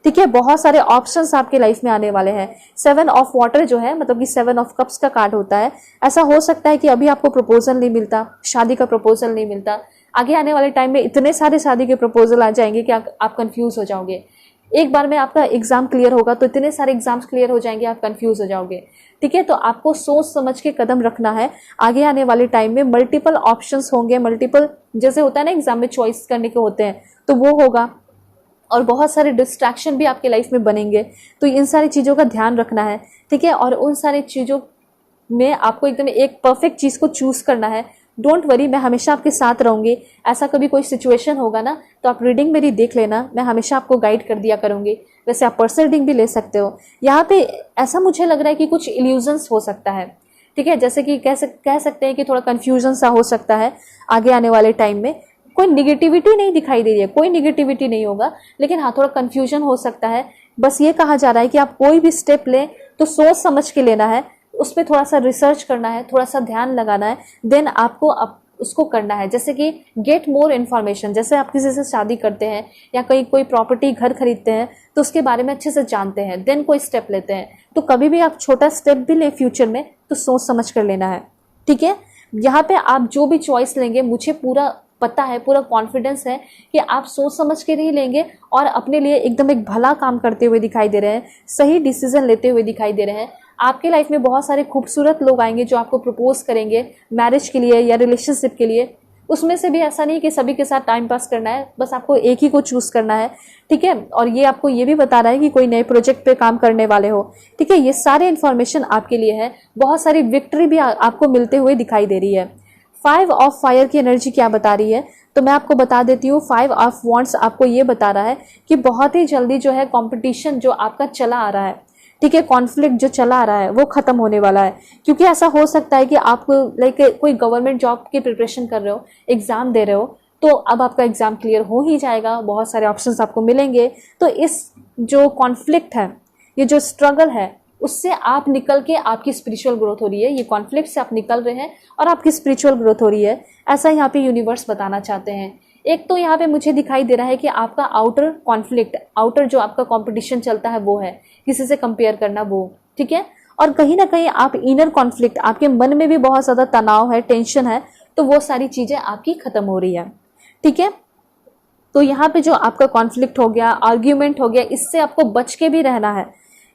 ठीक है, बहुत सारे ऑप्शंस आपके लाइफ में आने वाले हैं। 7 ऑफ वाटर जो है, मतलब कि 7 ऑफ कप्स का कार्ड होता है। ऐसा हो सकता है कि अभी आपको प्रपोजल नहीं मिलता, शादी का प्रपोजल नहीं मिलता। आगे आने वाले टाइम में इतने सारे शादी के प्रपोजल आ जाएंगे कि आप कंफ्यूज हो जाओगे। एक बार में आपका एग्जाम क्लियर होगा तो इतने सारे एग्जाम्स क्लियर हो जाएंगे, आप कंफ्यूज हो जाओगे। ठीक है, तो आपको सोच समझ के कदम रखना है। आगे आने वाले टाइम में मल्टीपल ऑप्शंस होंगे, मल्टीपल जैसे होता है ना एग्जाम में चॉइस करने के होते हैं, तो वो होगा और बहुत सारे डिस्ट्रैक्शन भी आपके लाइफ में बनेंगे। तो इन सारी चीज़ों का ध्यान रखना है। ठीक है, और उन सारी चीज़ों में आपको एकदम एक परफेक्ट चीज़ को चूज़ करना है। डोंट वरी, मैं हमेशा आपके साथ रहूंगी। ऐसा कभी कोई सिचुएशन होगा ना तो आप रीडिंग मेरी देख लेना, मैं हमेशा आपको गाइड कर दिया करूंगी। वैसे आप पर्सनल रीडिंग भी ले सकते हो। यहाँ पे ऐसा मुझे लग रहा है कि कुछ इल्यूजन्स हो सकता है। ठीक है, जैसे कि कह सकते हैं कि थोड़ा कन्फ्यूजन सा हो सकता है आगे आने वाले टाइम में। कोई निगेटिविटी नहीं दिखाई दे रही है, कोई निगेटिविटी नहीं होगा, लेकिन हाँ थोड़ा कन्फ्यूजन हो सकता है। बस ये कहा जा रहा है कि आप कोई भी स्टेप लें तो सोच समझ के लेना है, उस पर थोड़ा सा रिसर्च करना है, थोड़ा सा ध्यान लगाना है, देन आपको उसको करना है। जैसे कि गेट मोर इन्फॉर्मेशन, जैसे आप किसी से शादी करते हैं या कहीं कोई प्रॉपर्टी घर खरीदते हैं तो उसके बारे में अच्छे से जानते हैं, देन कोई स्टेप लेते हैं। तो कभी भी आप छोटा स्टेप भी ले फ्यूचर में तो सोच समझ कर लेना है। ठीक है, यहाँ पे आप जो भी चॉइस लेंगे मुझे पूरा पता है, पूरा कॉन्फिडेंस है कि आप सोच समझ के ही लेंगे और अपने लिए एकदम एक भला काम करते हुए दिखाई दे रहे हैं, सही डिसीजन लेते हुए दिखाई दे रहे हैं। आपके लाइफ में बहुत सारे खूबसूरत लोग आएंगे जो आपको प्रपोज करेंगे मैरिज के लिए या रिलेशनशिप के लिए। उसमें से भी ऐसा नहीं कि सभी के साथ टाइम पास करना है, बस आपको एक ही को चूज करना है। ठीक है, और ये आपको ये भी बता रहा है कि कोई नए प्रोजेक्ट पे काम करने वाले हो। ठीक है, ये सारे इन्फॉर्मेशन आपके लिए है। बहुत सारी विक्ट्री भी आपको मिलते हुए दिखाई दे रही है। 5 ऑफ फायर की एनर्जी क्या बता रही है तो मैं आपको बता देती हूँ। 5 ऑफ वॉन्ड्स आपको ये बता रहा है कि बहुत ही जल्दी जो है कंपटीशन जो आपका चला आ रहा है, ठीक है, कॉन्फ्लिक्ट जो चला आ रहा है वो खत्म होने वाला है। क्योंकि ऐसा हो सकता है कि आप लाइक कोई गवर्नमेंट जॉब की प्रिपरेशन कर रहे हो, एग्जाम दे रहे हो, तो अब आपका एग्जाम क्लियर हो ही जाएगा, बहुत सारे ऑप्शंस आपको मिलेंगे। तो इस जो कॉन्फ्लिक्ट है, ये जो स्ट्रगल है, उससे आप निकल के आपकी स्पिरिचुअल ग्रोथ हो रही है। ये कॉन्फ्लिक्ट से आप निकल रहे हैं और आपकी स्पिरिचुअल ग्रोथ हो रही है, ऐसा यहाँ पे यूनिवर्स बताना चाहते हैं। एक तो यहाँ पे मुझे दिखाई दे रहा है कि आपका आउटर कॉन्फ्लिक्ट, आउटर जो आपका कंपटीशन चलता है वो है, किसी से कंपेयर करना वो, ठीक है, और कहीं ना कहीं आप इनर कॉन्फ्लिक्ट, आपके मन में भी बहुत ज़्यादा तनाव है, टेंशन है, तो वो सारी चीज़ें आपकी खत्म हो रही है। ठीक है, तो यहाँ पे जो आपका कॉन्फ्लिक्ट हो गया, आर्ग्यूमेंट हो गया, इससे आपको बच के भी रहना है।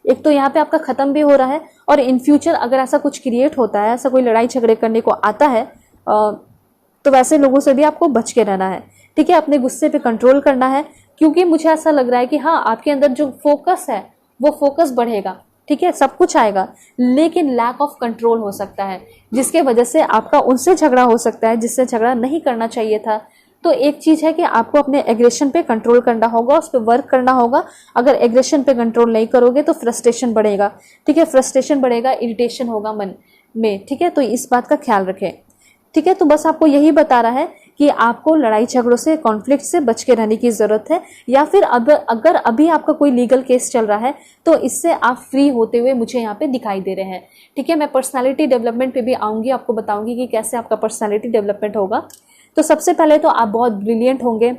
एक तो यहाँ पे आपका खत्म भी हो रहा है, और इन फ्यूचर अगर ऐसा कुछ क्रिएट होता है, ऐसा कोई लड़ाई झगड़े करने को आता है, तो वैसे लोगों से भी आपको बच के रहना है। ठीक है, अपने गुस्से पे कंट्रोल करना है, क्योंकि मुझे ऐसा लग रहा है कि हाँ, आपके अंदर जो फोकस है वो फोकस बढ़ेगा। ठीक है, सब कुछ आएगा, लेकिन लैक ऑफ कंट्रोल हो सकता है, जिसके वजह से आपका उनसे झगड़ा हो सकता है जिससे झगड़ा नहीं करना चाहिए था। तो एक चीज है कि आपको अपने एग्रेशन पे कंट्रोल करना होगा, उस पर वर्क करना होगा। अगर एग्रेशन पे कंट्रोल नहीं करोगे तो फ्रस्ट्रेशन बढ़ेगा। ठीक है, फ्रस्ट्रेशन बढ़ेगा, इरिटेशन होगा मन में। ठीक है, तो इस बात का ख्याल रखें। ठीक है, तो बस आपको यही बता रहा है कि आपको लड़ाई झगड़ों से, कॉन्फ्लिक्ट से बच के रहने की जरूरत है, या फिर अगर अभी आपका कोई लीगल केस चल रहा है तो इससे आप फ्री होते हुए मुझे यहाँ पे दिखाई दे रहे हैं। ठीक है, मैं पर्सनालिटी डेवलपमेंट पे भी आऊँगी, आपको बताऊँगी कि कैसे आपका पर्सनालिटी डेवलपमेंट होगा। तो सबसे पहले तो आप बहुत ब्रिलियंट होंगे,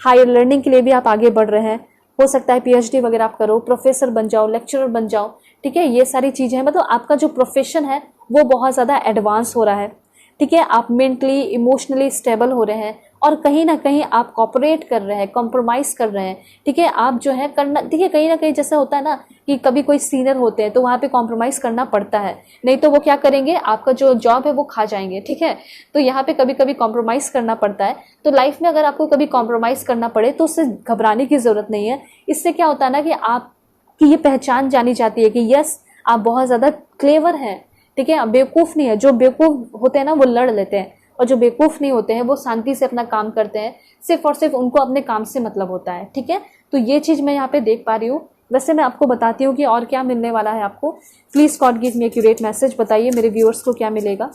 हायर लर्निंग के लिए भी आप आगे बढ़ रहे हैं, हो सकता है PhD वगैरह आप करो, प्रोफेसर बन जाओ, लेक्चरर बन जाओ। ठीक है, ये सारी चीज़ें हैं, मतलब आपका जो प्रोफेशन है वो बहुत ज़्यादा एडवांस हो रहा है। ठीक है, आप मेंटली इमोशनली स्टेबल हो रहे हैं और कहीं ना कहीं आप कॉपरेट कर रहे हैं, कॉम्प्रोमाइज कर रहे हैं, ठीक है। आप जो है करना, देखिए कहीं ना कहीं जैसा होता है ना कि कभी कोई सीनियर होते हैं तो वहाँ पे कॉम्प्रोमाइज करना पड़ता है, नहीं तो वो क्या करेंगे, आपका जो जॉब है वो खा जाएंगे, ठीक है। तो यहाँ पे कभी कभी कॉम्प्रोमाइज करना पड़ता है। तो लाइफ में अगर आपको कभी कॉम्प्रोमाइज करना पड़े तो उससे घबराने की जरूरत नहीं है। इससे क्या होता है ना कि आपकी ये पहचान जानी जाती है कि यस आप बहुत ज्यादा क्लेवर हैं, ठीक है। बेवकूफ नहीं है, जो बेवकूफ होते हैं ना वो लड़ लेते हैं, और जो बेवकूफ नहीं होते हैं वो शांति से अपना काम करते हैं, सिर्फ और सिर्फ उनको अपने काम से मतलब होता है, ठीक है। तो ये चीज मैं यहाँ पे देख पा रही हूँ। वैसे मैं आपको बताती हूँ कि और क्या मिलने वाला है आपको। Please God give me accurate message, बताइए मेरे व्यूअर्स को क्या मिलेगा।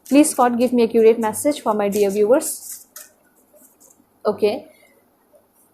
Please God give me accurate message for my dear viewers. Okay,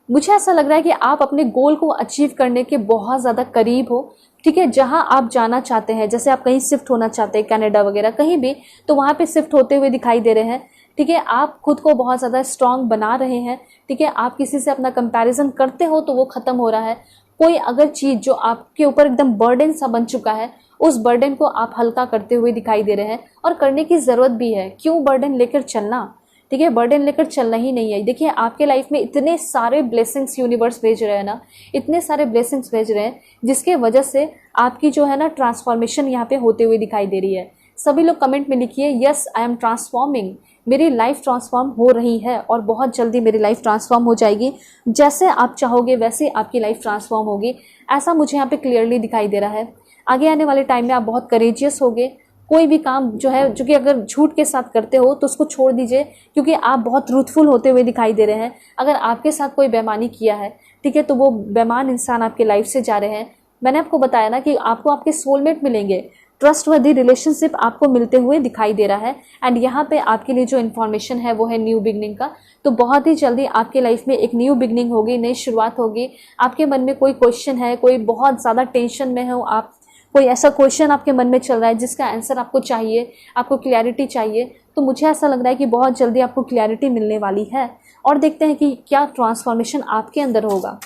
मुझे ऐसा लग रहा है कि आप अपने गोल को अचीव करने के बहुत ज़्यादा करीब हो, ठीक है। जहां आप जाना चाहते हैं, जैसे आप कहीं शिफ्ट होना चाहते हैं, कनाडा वगैरह कहीं भी, तो वहां पे शिफ्ट होते हुए दिखाई दे रहे हैं, ठीक है। आप खुद को बहुत ज़्यादा स्ट्रांग बना रहे हैं, ठीक है। आप किसी से अपना कंपैरिजन करते हो तो वो खत्म हो रहा है। कोई अगर चीज़ जो आपके ऊपर एकदम बर्डन सा बन चुका है, उस बर्डन को आप हल्का करते हुए दिखाई दे रहे हैं, और करने की ज़रूरत भी है। क्यों बर्डन लेकर चलना, ठीक है, बर्डन लेकर चलना ही नहीं है। देखिए आपके लाइफ में इतने सारे ब्लेसिंग्स यूनिवर्स भेज रहे हैं ना, इतने सारे ब्लेसिंग्स भेज रहे हैं, जिसके वजह से आपकी जो है ना ट्रांसफॉर्मेशन यहाँ पे होते हुए दिखाई दे रही है। सभी लोग कमेंट में लिखिए यस आई एम ट्रांसफॉर्मिंग, मेरी लाइफ ट्रांसफॉर्म हो रही है और बहुत जल्दी मेरी लाइफ ट्रांसफॉर्म हो जाएगी। जैसे आप चाहोगे वैसे आपकी लाइफ ट्रांसफॉर्म होगी, ऐसा मुझे यहाँ पे क्लियरली दिखाई दे रहा है। आगे आने वाले टाइम में आप बहुत करेजियस होगे। कोई भी काम जो है, जो कि अगर झूठ के साथ करते हो तो उसको छोड़ दीजिए, क्योंकि आप बहुत ट्रूथफुल होते हुए दिखाई दे रहे हैं। अगर आपके साथ कोई बेईमानी किया है, ठीक है, तो वो बेईमान इंसान आपके लाइफ से जा रहे हैं। मैंने आपको बताया ना कि आपको आपके सोलमेट मिलेंगे, ट्रस्टवर्दी रिलेशनशिप आपको मिलते हुए दिखाई दे रहा है। एंड यहाँ पे आपके लिए जो इन्फॉर्मेशन है वो है न्यू बिगनिंग का। तो बहुत ही जल्दी आपके लाइफ में एक न्यू बिगनिंग होगी, नई शुरुआत होगी। आपके मन में कोई क्वेश्चन है, कोई बहुत ज़्यादा टेंशन में हो आप, कोई ऐसा क्वेश्चन आपके मन में चल रहा है जिसका आंसर आपको चाहिए, आपको क्लैरिटी चाहिए, तो मुझे ऐसा लग रहा है कि बहुत जल्दी आपको क्लैरिटी मिलने वाली है। और देखते हैं कि क्या ट्रांसफॉर्मेशन आपके अंदर होगा।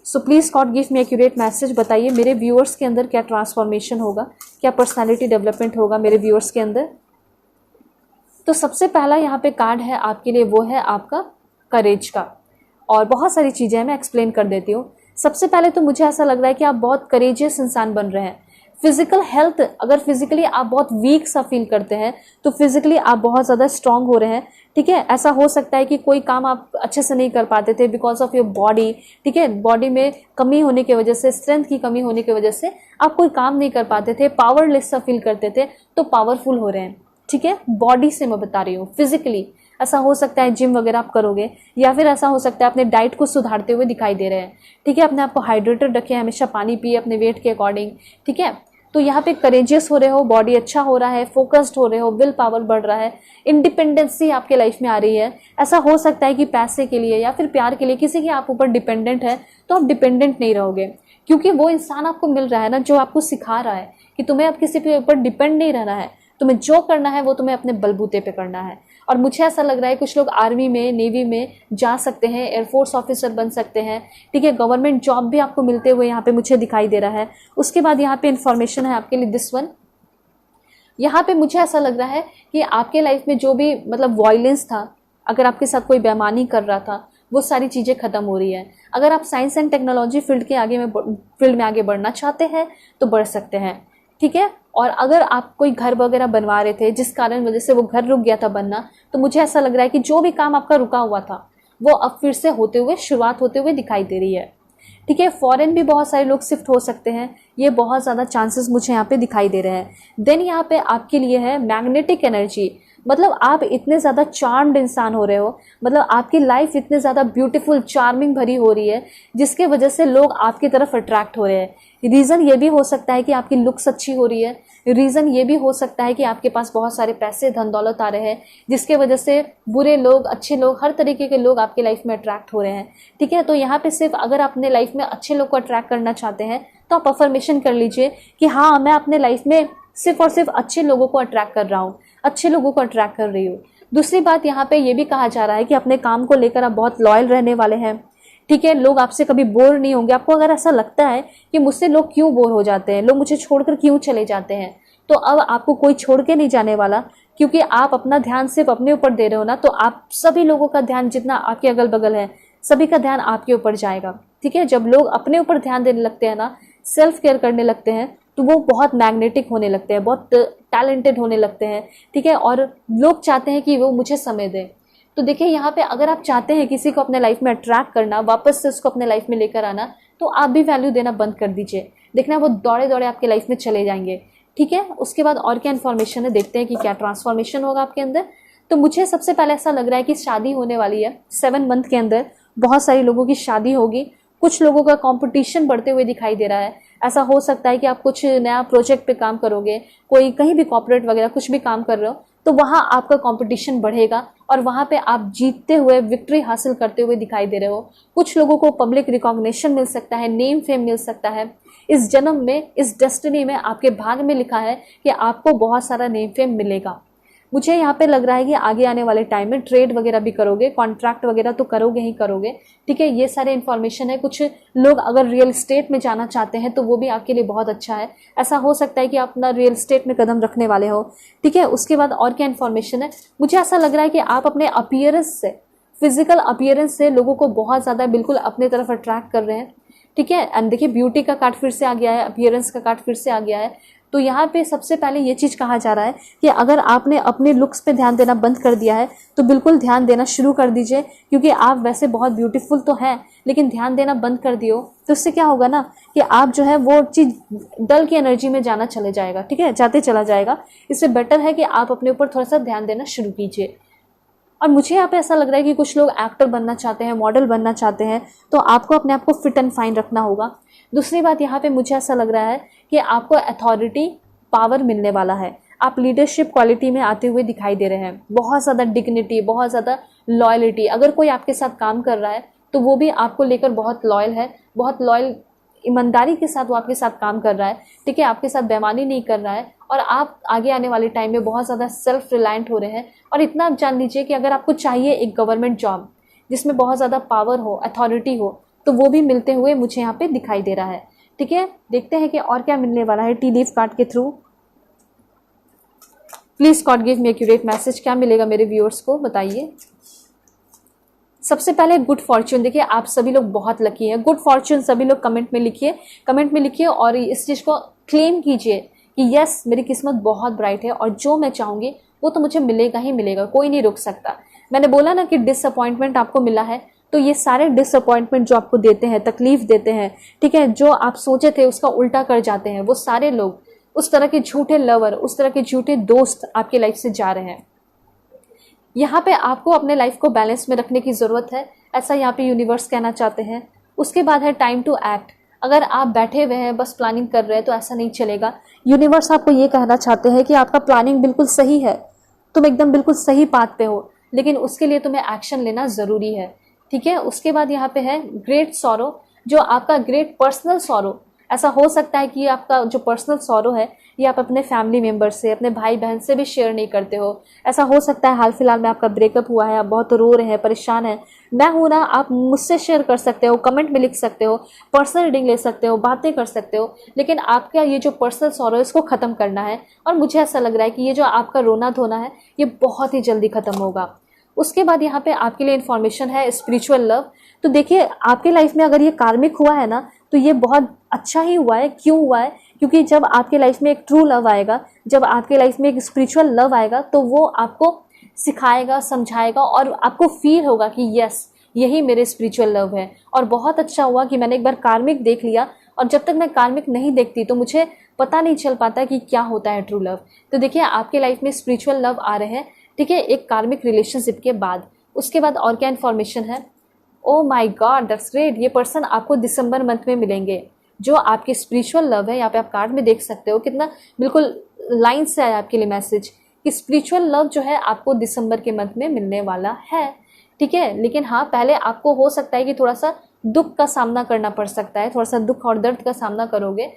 So please God give me accurate message, बताइए मेरे व्यूअर्स के अंदर क्या ट्रांसफॉर्मेशन होगा, क्या पर्सनैलिटी डेवलपमेंट होगा मेरे व्यूअर्स के अंदर। तो सबसे पहला यहाँ पे कार्ड है आपके लिए, वो है आपका करेज का। और बहुत सारी चीज़ें हैं, मैं एक्सप्लेन कर देती हूँ। सबसे पहले तो मुझे ऐसा लग रहा है कि आप बहुत करेजियस इंसान बन रहे हैं। फिजिकल हेल्थ, अगर फिजिकली आप बहुत वीक सा फील करते हैं तो फिजिकली आप बहुत ज़्यादा स्ट्रांग हो रहे हैं, ठीक है। ऐसा हो सकता है कि कोई काम आप अच्छे से नहीं कर पाते थे बिकॉज ऑफ योर बॉडी, ठीक है। बॉडी में कमी होने की वजह से, स्ट्रेंथ की कमी होने की वजह से आप कोई काम नहीं कर पाते थे, पावरलेस सा फील करते थे, तो पावरफुल हो रहे हैं, ठीक है। बॉडी से मैं बता रही हूँ, फिजिकली ऐसा हो सकता है जिम वगैरह आप करोगे, या फिर ऐसा हो सकता है अपने डाइट को सुधारते हुए दिखाई दे रहे हैं, ठीक है। अपने आप को हाइड्रेटेड रखें, हमेशा पानी पिए अपने वेट के अकॉर्डिंग, ठीक है। तो यहाँ पे करेजियस हो रहे हो, बॉडी अच्छा हो रहा है, फोकस्ड हो रहे हो, विल पावर बढ़ रहा है, इंडिपेंडेंसी आपके लाइफ में आ रही है। ऐसा हो सकता है कि पैसे के लिए या फिर प्यार के लिए किसी के आप ऊपर डिपेंडेंट है, तो आप डिपेंडेंट नहीं रहोगे, क्योंकि वो इंसान आपको मिल रहा है ना जो आपको सिखा रहा है कि तुम्हें अब किसी के ऊपर डिपेंड नहीं रहना है, तुम्हें जो करना है वो तुम्हें अपने बलबूते पे करना है। और मुझे ऐसा लग रहा है कुछ लोग आर्मी में, नेवी में जा सकते हैं, एयरफोर्स ऑफिसर बन सकते हैं, ठीक है। गवर्नमेंट जॉब भी आपको मिलते हुए यहाँ पे मुझे दिखाई दे रहा है। उसके बाद यहाँ पे इंफॉर्मेशन है आपके लिए दिस वन। यहाँ पे मुझे ऐसा लग रहा है कि आपके लाइफ में जो भी मतलब वायलेंस था, अगर आपके साथ कोई बेईमानी कर रहा था, वो सारी चीज़ें खत्म हो रही है। अगर आप साइंस एंड टेक्नोलॉजी फील्ड में आगे बढ़ना चाहते हैं तो बढ़ सकते हैं, ठीक है। और अगर आप कोई घर वगैरह बनवा रहे थे जिस कारण वजह से वो घर रुक गया था बनना, तो मुझे ऐसा लग रहा है कि जो भी काम आपका रुका हुआ था वो अब फिर से होते हुए, शुरुआत होते हुए दिखाई दे रही है, ठीक है। फॉरेन भी बहुत सारे लोग शिफ्ट हो सकते हैं, ये बहुत ज़्यादा चांसेस मुझे यहाँ पे दिखाई दे रहे हैं। देन यहाँ पे आपके लिए है मैग्नेटिक एनर्जी, मतलब आप इतने ज़्यादा चार्म्ड इंसान हो रहे हो, मतलब आपकी लाइफ इतने ज़्यादा ब्यूटीफुल, चार्मिंग भरी हो रही है, जिसके वजह से लोग आपकी तरफ अट्रैक्ट हो रहे हैं। रीज़न ये भी हो सकता है कि आपकी लुक्स अच्छी हो रही है, रीज़न ये भी हो सकता है कि आपके पास बहुत सारे पैसे, धन दौलत आ रहे हैं, जिसके वजह से बुरे लोग, अच्छे लोग, हर तरीके के लोग आपकी लाइफ में अट्रैक्ट हो रहे हैं, ठीक है। तो यहाँ पे सिर्फ अगर अपने लाइफ में अच्छे लोग को अट्रैक्ट करना चाहते हैं तो आप अफर्मेशन कर लीजिए कि हाँ, मैं अपने लाइफ में सिर्फ और सिर्फ अच्छे लोगों को अट्रैक्ट कर रहा हूँ, अच्छे लोगों को अट्रैक्ट कर रही हूँ। दूसरी बात यहाँ पे ये भी कहा जा रहा है कि अपने काम को लेकर आप बहुत लॉयल रहने वाले हैं, ठीक है। लोग आपसे कभी बोर नहीं होंगे। आपको अगर ऐसा लगता है कि मुझसे लोग क्यों बोर हो जाते हैं, लोग मुझे छोड़कर क्यों चले जाते हैं, तो अब आपको कोई छोड़ के नहीं जाने वाला, क्योंकि आप अपना ध्यान सिर्फ अपने ऊपर दे रहे हो ना, तो आप सभी लोगों का ध्यान, जितना आपके अगल बगल है सभी का ध्यान आपके ऊपर जाएगा। ठीक है, जब लोग अपने ऊपर ध्यान देने लगते हैं ना, सेल्फ केयर करने लगते हैं, तो वो बहुत मैग्नेटिक होने लगते हैं, बहुत टैलेंटेड होने लगते हैं। ठीक है, और लोग चाहते हैं कि वो मुझे समय दें। तो देखिए यहाँ पे अगर आप चाहते हैं किसी को अपने लाइफ में अट्रैक्ट करना, वापस से उसको अपने लाइफ में लेकर आना, तो आप भी वैल्यू देना बंद कर दीजिए। देखना वो दौड़े दौड़े आपके लाइफ में चले जाएंगे। ठीक है, उसके बाद और क्या इन्फॉर्मेशन है, देखते हैं कि क्या ट्रांसफॉर्मेशन होगा आपके अंदर। तो मुझे सबसे पहले ऐसा लग रहा है कि शादी होने वाली है 7 मंथ के अंदर। बहुत सारे लोगों की शादी होगी, कुछ लोगों का कंपटीशन बढ़ते हुए दिखाई दे रहा है। ऐसा हो सकता है कि आप कुछ नया प्रोजेक्ट पे काम करोगे, कोई कहीं भी कॉर्पोरेट वगैरह कुछ भी काम कर रहे हो, तो वहां आपका कंपटीशन बढ़ेगा और वहां पे आप जीतते हुए, विक्ट्री हासिल करते हुए दिखाई दे रहे हो। कुछ लोगों को पब्लिक रिकॉग्निशन मिल सकता है, नेम फेम मिल सकता है। इस जन्म में, इस डेस्टिनी में, आपके भाग्य में लिखा है कि आपको बहुत सारा नेम फेम मिलेगा। मुझे यहाँ पे लग रहा है कि आगे आने वाले टाइम में ट्रेड वगैरह भी करोगे, कॉन्ट्रैक्ट वगैरह तो करोगे ही करोगे। ठीक है, ये सारे इन्फॉर्मेशन है। कुछ लोग अगर रियल एस्टेट में जाना चाहते हैं तो वो भी आपके लिए बहुत अच्छा है। ऐसा हो सकता है कि आप अपना रियल एस्टेट में कदम रखने वाले हो। ठीक है, उसके बाद और क्या इन्फॉर्मेशन है, मुझे ऐसा लग रहा है कि आप अपने अपीयरेंस से, फिजिकल अपीयरेंस से लोगों को बहुत ज़्यादा बिल्कुल अपने तरफ अट्रैक्ट कर रहे हैं। ठीक है, एंड देखिए ब्यूटी का कार्ड फिर से आ गया है, अपीयरेंस का कार्ड फिर से आ गया है। तो यहाँ पे सबसे पहले ये चीज़ कहा जा रहा है कि अगर आपने अपने लुक्स पे ध्यान देना बंद कर दिया है तो बिल्कुल ध्यान देना शुरू कर दीजिए, क्योंकि आप वैसे बहुत ब्यूटीफुल तो हैं, लेकिन ध्यान देना बंद कर दियो तो उससे क्या होगा ना कि आप जो है वो चीज़ डल की एनर्जी में जाना चले जाएगा। ठीक है, जाते चला जाएगा। इससे बेटर है कि आप अपने ऊपर थोड़ा सा ध्यान देना शुरू कीजिए। और मुझे यहाँ पे ऐसा लग रहा है कि कुछ लोग एक्टर बनना चाहते हैं, मॉडल बनना चाहते हैं, तो आपको अपने आप को फिट एंड फाइन रखना होगा। दूसरी बात यहाँ पे मुझे ऐसा लग रहा है कि आपको अथॉरिटी, पावर मिलने वाला है। आप लीडरशिप क्वालिटी में आते हुए दिखाई दे रहे हैं। बहुत ज़्यादा डिग्निटी, बहुत ज़्यादा लॉयल्टी। अगर कोई आपके साथ काम कर रहा है तो वो भी आपको लेकर बहुत लॉयल है, बहुत लॉयल, ईमानदारी के साथ वो आपके साथ काम कर रहा है। ठीक है, आपके साथ बेईमानी नहीं कर रहा है। और आप आगे आने वाले टाइम में बहुत ज़्यादा सेल्फ रिलायंट हो रहे हैं। और इतना आप जान लीजिए कि अगर आपको चाहिए एक गवर्नमेंट जॉब जिसमें बहुत ज़्यादा पावर हो, अथॉरिटी हो, तो वो भी मिलते हुए मुझे यहाँ पे दिखाई दे रहा है। ठीक है, देखते हैं कि और क्या मिलने वाला है टी लीफ कार्ड के through. Please God give me accurate message, क्या मिलेगा मेरे व्यूअर्स को, बताइए। सबसे पहले गुड फॉर्च्यून। देखिए आप सभी लोग बहुत लकी हैं। गुड फॉर्च्यून सभी लोग कमेंट में लिखिए, कमेंट में लिखिए और इस चीज़ को क्लेम कीजिए कि यस मेरी किस्मत बहुत ब्राइट है और जो मैं चाहूँगी वो तो मुझे मिलेगा ही मिलेगा, कोई नहीं रोक सकता। मैंने बोला ना कि डिसअपॉइंटमेंट आपको मिला है, तो ये सारे डिसअपॉइंटमेंट जो आपको देते हैं, तकलीफ देते हैं, ठीक है, जो आप सोचे थे उसका उल्टा कर जाते हैं, वो सारे लोग, उस तरह के झूठे लवर, उस तरह के झूठे दोस्त आपकी लाइफ से जा रहे हैं। यहाँ पे आपको अपने लाइफ को बैलेंस में रखने की ज़रूरत है, ऐसा यहाँ पे यूनिवर्स कहना चाहते हैं। उसके बाद है टाइम टू एक्ट। अगर आप बैठे हुए हैं बस प्लानिंग कर रहे हैं तो ऐसा नहीं चलेगा। यूनिवर्स आपको ये कहना चाहते हैं कि आपका प्लानिंग बिल्कुल सही है, तुम एकदम बिल्कुल सही पाथ पे हो, लेकिन उसके लिए तुम्हें एक्शन लेना ज़रूरी है। ठीक है, उसके बाद यहाँ पे है ग्रेट सॉरो, जो आपका ग्रेट पर्सनल सॉरो। ऐसा हो सकता है कि आपका जो पर्सनल सॉरो है ये आप अपने फैमिली मेम्बर से, अपने भाई बहन से भी शेयर नहीं करते हो। ऐसा हो सकता है हाल फिलहाल में आपका ब्रेकअप हुआ है, आप बहुत रो रहे हैं, परेशान हैं, मैं हूं ना, आप मुझसे शेयर कर सकते हो, कमेंट में लिख सकते हो, पर्सनल रीडिंग ले सकते हो, बातें कर सकते हो, लेकिन आपका ये जो पर्सनल सॉरो है इसको ख़त्म करना है। और मुझे ऐसा लग रहा है कि ये जो आपका रोना धोना है ये बहुत ही जल्दी ख़त्म होगा। उसके बाद यहाँ पे आपके लिए इन्फॉर्मेशन है स्पिरिचुअल लव। तो देखिए आपके लाइफ में अगर ये कार्मिक हुआ है ना तो ये बहुत अच्छा ही हुआ है। क्यों हुआ है? क्योंकि जब आपके लाइफ में एक ट्रू लव आएगा, जब आपके लाइफ में एक स्पिरिचुअल लव आएगा, तो वो आपको सिखाएगा, समझाएगा और आपको फील होगा कि यस यही मेरे स्पिरिचुअल लव है। और बहुत अच्छा हुआ कि मैंने एक बार कार्मिक देख लिया, और जब तक मैं कार्मिक नहीं देखती तो मुझे पता नहीं चल पाता कि क्या होता है ट्रू लव। तो देखिए आपके लाइफ में स्पिरिचुअल लव आ रहे हैं, ठीक है, एक कार्मिक रिलेशनशिप के बाद। उसके बाद और क्या इन्फॉर्मेशन है? Oh my God, that's great. ये पर्सन आपको दिसंबर मंथ में मिलेंगे, जो आपके स्पिरिचुअल लव है। यहाँ पे आप कार्ड में देख सकते हो, कितना बिल्कुल लाइन से आया आपके लिए मैसेज कि स्पिरिचुअल लव जो है आपको दिसंबर के मंथ में मिलने वाला है। ठीक है, लेकिन हाँ पहले आपको हो सकता है कि थोड़ा सा दुख का सामना करना पड़ सकता है, थोड़ा सा दुख और दर्द का सामना करोगे।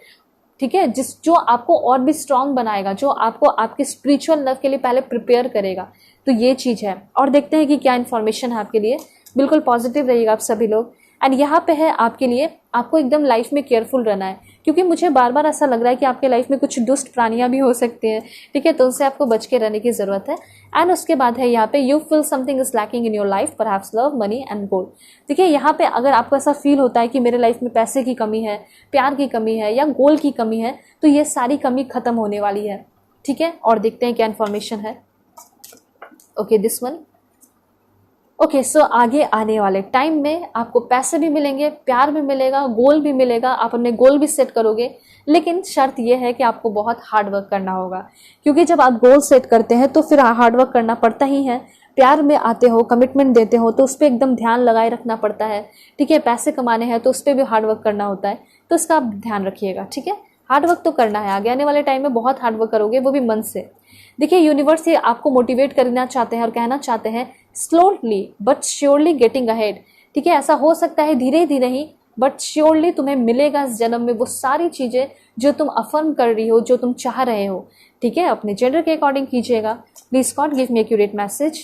ठीक है, जो आपको और भी स्ट्रांग बनाएगा, जो आपको आपके स्पिरिचुअल लव के लिए पहले प्रिपेयर करेगा। तो ये चीज़ है। और देखते हैं कि क्या इन्फॉर्मेशन है आपके लिए। बिल्कुल पॉजिटिव रहिएगा आप सभी लोग। एंड यहाँ पे है आपके लिए, आपको एकदम लाइफ में केयरफुल रहना है, क्योंकि मुझे बार बार ऐसा लग रहा है कि आपके लाइफ में कुछ दुष्ट प्राणियां भी हो सकती हैं, ठीक है, तो उनसे आपको बच के रहने की ज़रूरत है। एंड उसके बाद है यहाँ पे you feel something is lacking in your life, perhaps love, money and gold. देखिए यहाँ पे अगर आपको ऐसा फील होता है कि मेरे लाइफ में पैसे की कमी है, प्यार की कमी है या गोल्ड की कमी है, तो ये सारी कमी खत्म होने वाली है, ठीक है। और देखते हैं क्या इन्फॉर्मेशन है। Okay, this one. ओके, सो आगे आने वाले टाइम में आपको पैसे भी मिलेंगे, प्यार भी मिलेगा, गोल भी मिलेगा, आप अपने गोल भी सेट करोगे, लेकिन शर्त यह है कि आपको बहुत हार्ड वर्क करना होगा, क्योंकि जब आप गोल सेट करते हैं तो फिर हार्ड वर्क करना पड़ता ही है। प्यार में आते हो, कमिटमेंट देते हो, तो उस पर एकदम ध्यान लगाए रखना पड़ता है, ठीक है। पैसे कमाने हैं तो उस पर भी हार्ड वर्क करना होता है, तो इसका आप ध्यान रखिएगा, ठीक है। हार्ड वर्क तो करना है, आगे आने वाले टाइम में बहुत हार्ड वर्क करोगे, वो भी मन से। देखिए यूनिवर्स ये आपको मोटिवेट करना चाहते हैं और कहना चाहते हैं slowly but surely getting ahead, ठीक है। ऐसा हो सकता है धीरे धीरे ही, बट श्योरली तुम्हें मिलेगा इस जन्म में वो सारी चीज़ें जो तुम अफर्म कर रही हो, जो तुम चाह रहे हो, ठीक है। अपने जेंडर के अकॉर्डिंग कीजिएगा। Please God give me accurate message.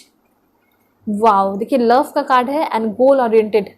Wow, देखिए लव का कार्ड है एंड गोल ओरिएंटेड।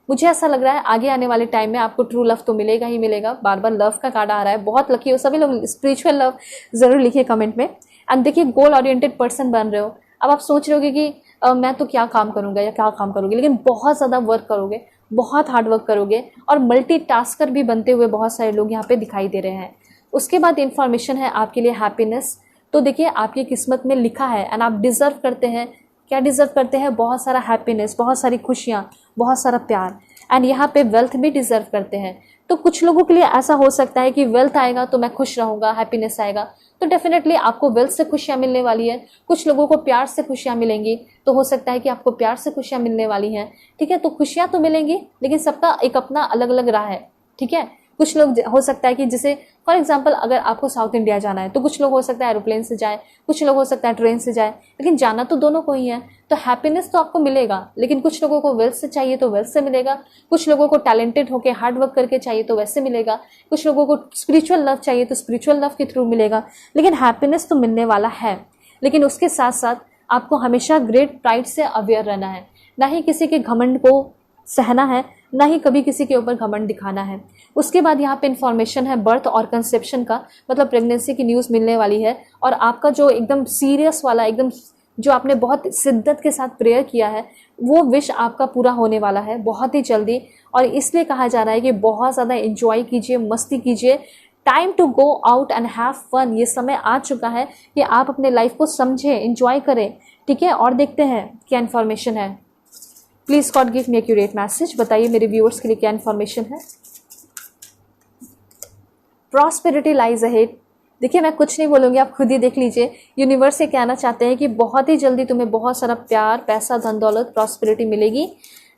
मुझे ऐसा लग रहा है आगे आने वाले टाइम में आपको ट्रू लव तो मिलेगा ही मिलेगा। बार बार लव का कार्ड आ रहा है, बहुत लकी हो सभी लोग। स्पिरिचुअल लव जरूर लिखिए कमेंट में। एंड देखिए गोल ओरिएंटेड पर्सन बन रहे हो। अब आप सोच रहे होगे कि मैं तो क्या काम करूंगा या क्या काम करोगे, लेकिन बहुत ज़्यादा वर्क करोगे, बहुत हार्ड वर्क करोगे और मल्टीटास्कर भी बनते हुए बहुत सारे लोग यहाँ पे दिखाई दे रहे हैं। उसके बाद इंफॉर्मेशन है आपके लिए हैप्पीनेस। तो देखिए आपकी किस्मत में लिखा है एंड आप डिजर्व करते हैं। क्या डिजर्व करते हैं? बहुत सारा हैप्पीनेस, बहुत सारी खुशियाँ, बहुत सारा प्यार। एंड यहाँ पे वेल्थ भी डिजर्व करते हैं। तो कुछ लोगों के लिए ऐसा हो सकता है कि वेल्थ आएगा तो मैं खुश रहूँगा, हैप्पीनेस आएगा तो डेफिनेटली आपको वेल्थ से खुशियाँ मिलने वाली है। कुछ लोगों को प्यार से खुशियाँ मिलेंगी, तो हो सकता है कि आपको प्यार से खुशियाँ मिलने वाली हैं, ठीक है। तो खुशियाँ तो मिलेंगी, लेकिन सबका एक अपना अलग अलग राह है, ठीक है। कुछ लोग हो सकता है कि जैसे फॉर एग्जांपल अगर आपको साउथ इंडिया जाना है तो कुछ लोग हो सकता है एरोप्लेन से जाए, कुछ लोग हो सकता है ट्रेन से जाए, लेकिन जाना तो दोनों को ही है। तो हैप्पीनेस तो आपको मिलेगा, लेकिन कुछ लोगों को वेल्थ से चाहिए तो वेल्थ से मिलेगा, कुछ लोगों को टैलेंटेड होकर हार्ड वर्क करके चाहिए तो वैसे मिलेगा, कुछ लोगों को स्पिरिचुअल लव चाहिए तो स्पिरिचुअल लव के थ्रू मिलेगा। लेकिन हैप्पीनेस तो मिलने वाला है, लेकिन उसके साथ साथ आपको हमेशा ग्रेट प्राइड से अवेयर रहना है। ना ही किसी के घमंड को सहना है, ना ही कभी किसी के ऊपर घमंड दिखाना है। उसके बाद यहाँ पे इन्फॉर्मेशन है बर्थ और कंसेप्शन का, मतलब प्रेगनेंसी की न्यूज़ मिलने वाली है। और आपका जो एकदम सीरियस वाला, एकदम जो आपने बहुत शिद्दत के साथ प्रेयर किया है, वो विश आपका पूरा होने वाला है बहुत ही जल्दी। और इसलिए कहा जा रहा है कि बहुत ज़्यादा एंजॉय कीजिए, मस्ती कीजिए। Time to go out and have fun. ये समय आ चुका है कि आप अपने लाइफ को समझें, एंजॉय करें, ठीक है। और देखते हैं क्या इन्फॉर्मेशन है। Please God give me accurate message. बताइए मेरे व्यूअर्स के लिए क्या इन्फॉर्मेशन है। Prosperity lies ahead. देखिए मैं कुछ नहीं बोलूँगी, आप खुद ही देख लीजिए। यूनिवर्स से कहना चाहते हैं कि बहुत ही जल्दी तुम्हें बहुत सारा प्यार, पैसा, धन दौलत, प्रॉस्पेरिटी मिलेगी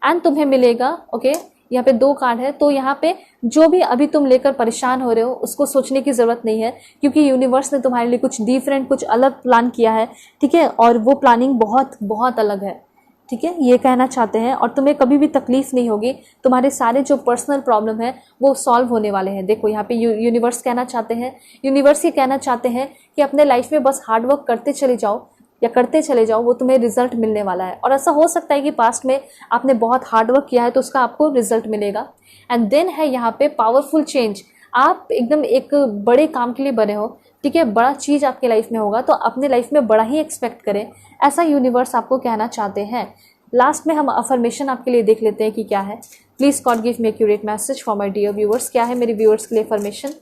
एंड तुम्हें मिलेगा। ओके, यहाँ पे 2 कार्ड है। तो यहाँ पे जो भी अभी तुम लेकर परेशान हो रहे हो उसको सोचने की ज़रूरत नहीं है, क्योंकि यूनिवर्स ने तुम्हारे लिए कुछ डिफरेंट, कुछ अलग प्लान किया है, ठीक है। और वो प्लानिंग बहुत बहुत अलग है, ठीक है, ये कहना चाहते हैं। और तुम्हें कभी भी तकलीफ नहीं होगी, तुम्हारे सारे जो पर्सनल प्रॉब्लम है वो सॉल्व होने वाले हैं। देखो यहाँ पे यूनिवर्स कहना चाहते हैं, यूनिवर्स ये कहना चाहते हैं कि अपने लाइफ में बस हार्ड वर्क करते चले जाओ या करते चले जाओ, वो तुम्हें रिजल्ट मिलने वाला है। और ऐसा हो सकता है कि पास्ट में आपने बहुत हार्ड वर्क किया है तो उसका आपको रिजल्ट मिलेगा। एंड देन है यहाँ पे पावरफुल चेंज। आप एकदम एक बड़े काम के लिए बने हो, ठीक है, बड़ा चीज़ आपके लाइफ में होगा, तो अपने लाइफ में बड़ा ही एक्सपेक्ट करें, ऐसा यूनिवर्स आपको कहना चाहते हैं। लास्ट में हम अफर्मेशन आपके लिए देख लेते हैं कि क्या है। Please God give me accurate message for my dear viewers. क्या है मेरे व्यूअर्स के लिए अफर्मेशन?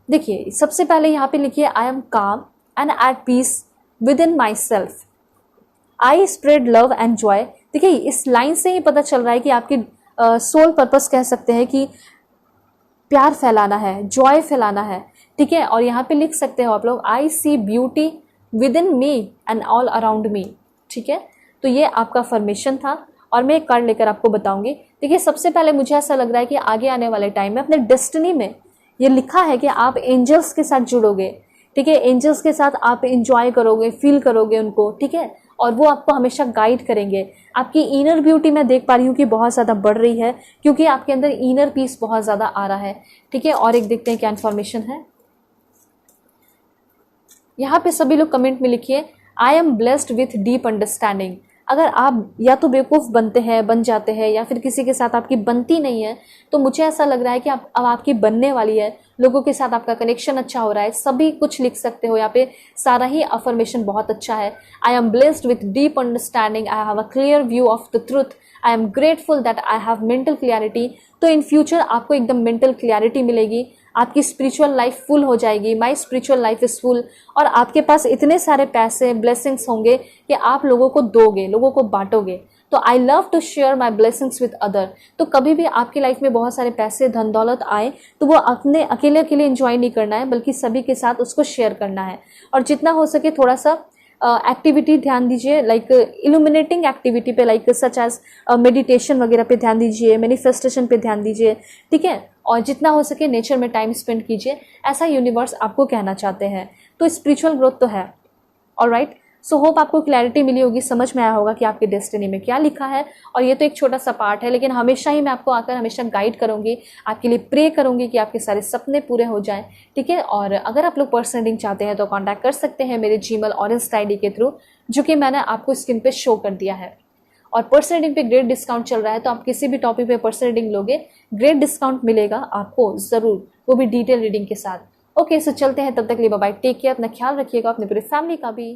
देखिए सबसे पहले यहाँ पे लिखिए I am calm and at peace within myself, I spread love and joy. देखिए इस लाइन से ही पता चल रहा है कि आपकी सोल पर्पस कह सकते हैं कि प्यार फैलाना है, जॉय फैलाना है, ठीक है। और यहाँ पे लिख सकते हो आप लोग I see beauty within me and all around me, ठीक है। तो ये आपका फॉर्मेशन था और मैं एक कार्ड लेकर आपको बताऊंगी। देखिए सबसे पहले मुझे ऐसा लग रहा है कि आगे आने वाले टाइम में अपने डेस्टिनी में ये लिखा है कि आप एंजल्स के साथ जुड़ोगे, ठीक है। एंजल्स के साथ आप एंजॉय करोगे, फील करोगे उनको, ठीक है। और वो आपको हमेशा गाइड करेंगे। आपकी इनर ब्यूटी मैं देख पा रही हूँ कि बहुत ज़्यादा बढ़ रही है, क्योंकि आपके अंदर इनर पीस बहुत ज़्यादा आ रहा है, ठीक है। और एक देखते हैं क्या इन्फॉर्मेशन है। यहाँ पे सभी लोग कमेंट में लिखिए I am blessed with deep understanding. अगर आप या तो बेवकूफ़ बनते हैं, बन जाते हैं, या फिर किसी के साथ आपकी बनती नहीं है, तो मुझे ऐसा लग रहा है कि अब आपकी बनने वाली है। लोगों के साथ आपका कनेक्शन अच्छा हो रहा है, सभी कुछ लिख सकते हो यहाँ पे, सारा ही अफर्मेशन बहुत अच्छा है। I am blessed with deep understanding, I have a clear view of the truth, I am grateful that I have mental clarity. तो इन फ्यूचर आपको एकदम मेंटल क्लियरिटी मिलेगी, आपकी स्पिरिचुअल लाइफ फुल हो जाएगी। My spiritual life is full. और आपके पास इतने सारे पैसे, ब्लेसिंग्स होंगे कि आप लोगों को दोगे, लोगों को बांटोगे। तो I love to share my blessings with other. तो कभी भी आपकी लाइफ में बहुत सारे पैसे, धन दौलत आए तो वो अपने अकेले अकेले एंजॉय नहीं करना है, बल्कि सभी के साथ उसको शेयर करना है। और जितना हो सके थोड़ा सा एक्टिविटी ध्यान दीजिए, लाइक इल्यूमिनेटिंग एक्टिविटी पे, लाइक सच एज मेडिटेशन वगैरह पे ध्यान दीजिए, मैनिफेस्टेशन पे ध्यान दीजिए, ठीक है। और जितना हो सके नेचर में टाइम स्पेंड कीजिए, ऐसा यूनिवर्स आपको कहना चाहते हैं। तो स्पिरिचुअल ग्रोथ तो है। ऑलराइट, सो होप आपको क्लैरिटी मिली होगी, समझ में आया होगा कि आपके डेस्टिनी में क्या लिखा है। और ये तो एक छोटा सा पार्ट है, लेकिन हमेशा ही मैं आपको आकर हमेशा गाइड करूंगी, आपके लिए प्रे करूंगी कि आपके सारे सपने पूरे हो जाएं, ठीक है। और अगर आप लोग पर्सनल रीडिंग चाहते हैं तो कांटेक्ट कर सकते हैं मेरे जीमेल और इंस्टा आईडी के थ्रू, जो कि मैंने आपको स्क्रीन पे शो कर दिया है। और पर्सनल रीडिंग पे ग्रेट डिस्काउंट चल रहा है, तो आप किसी भी टॉपिक पे पर्सनल रीडिंग लोगे, ग्रेट डिस्काउंट मिलेगा आपको ज़रूर, वो भी डिटेल रीडिंग के साथ। ओके, सो चलते हैं, तब तक के लिए बाय बाय, टेक केयर, अपना ख्याल रखिएगा, अपने पूरी फैमिली का भी।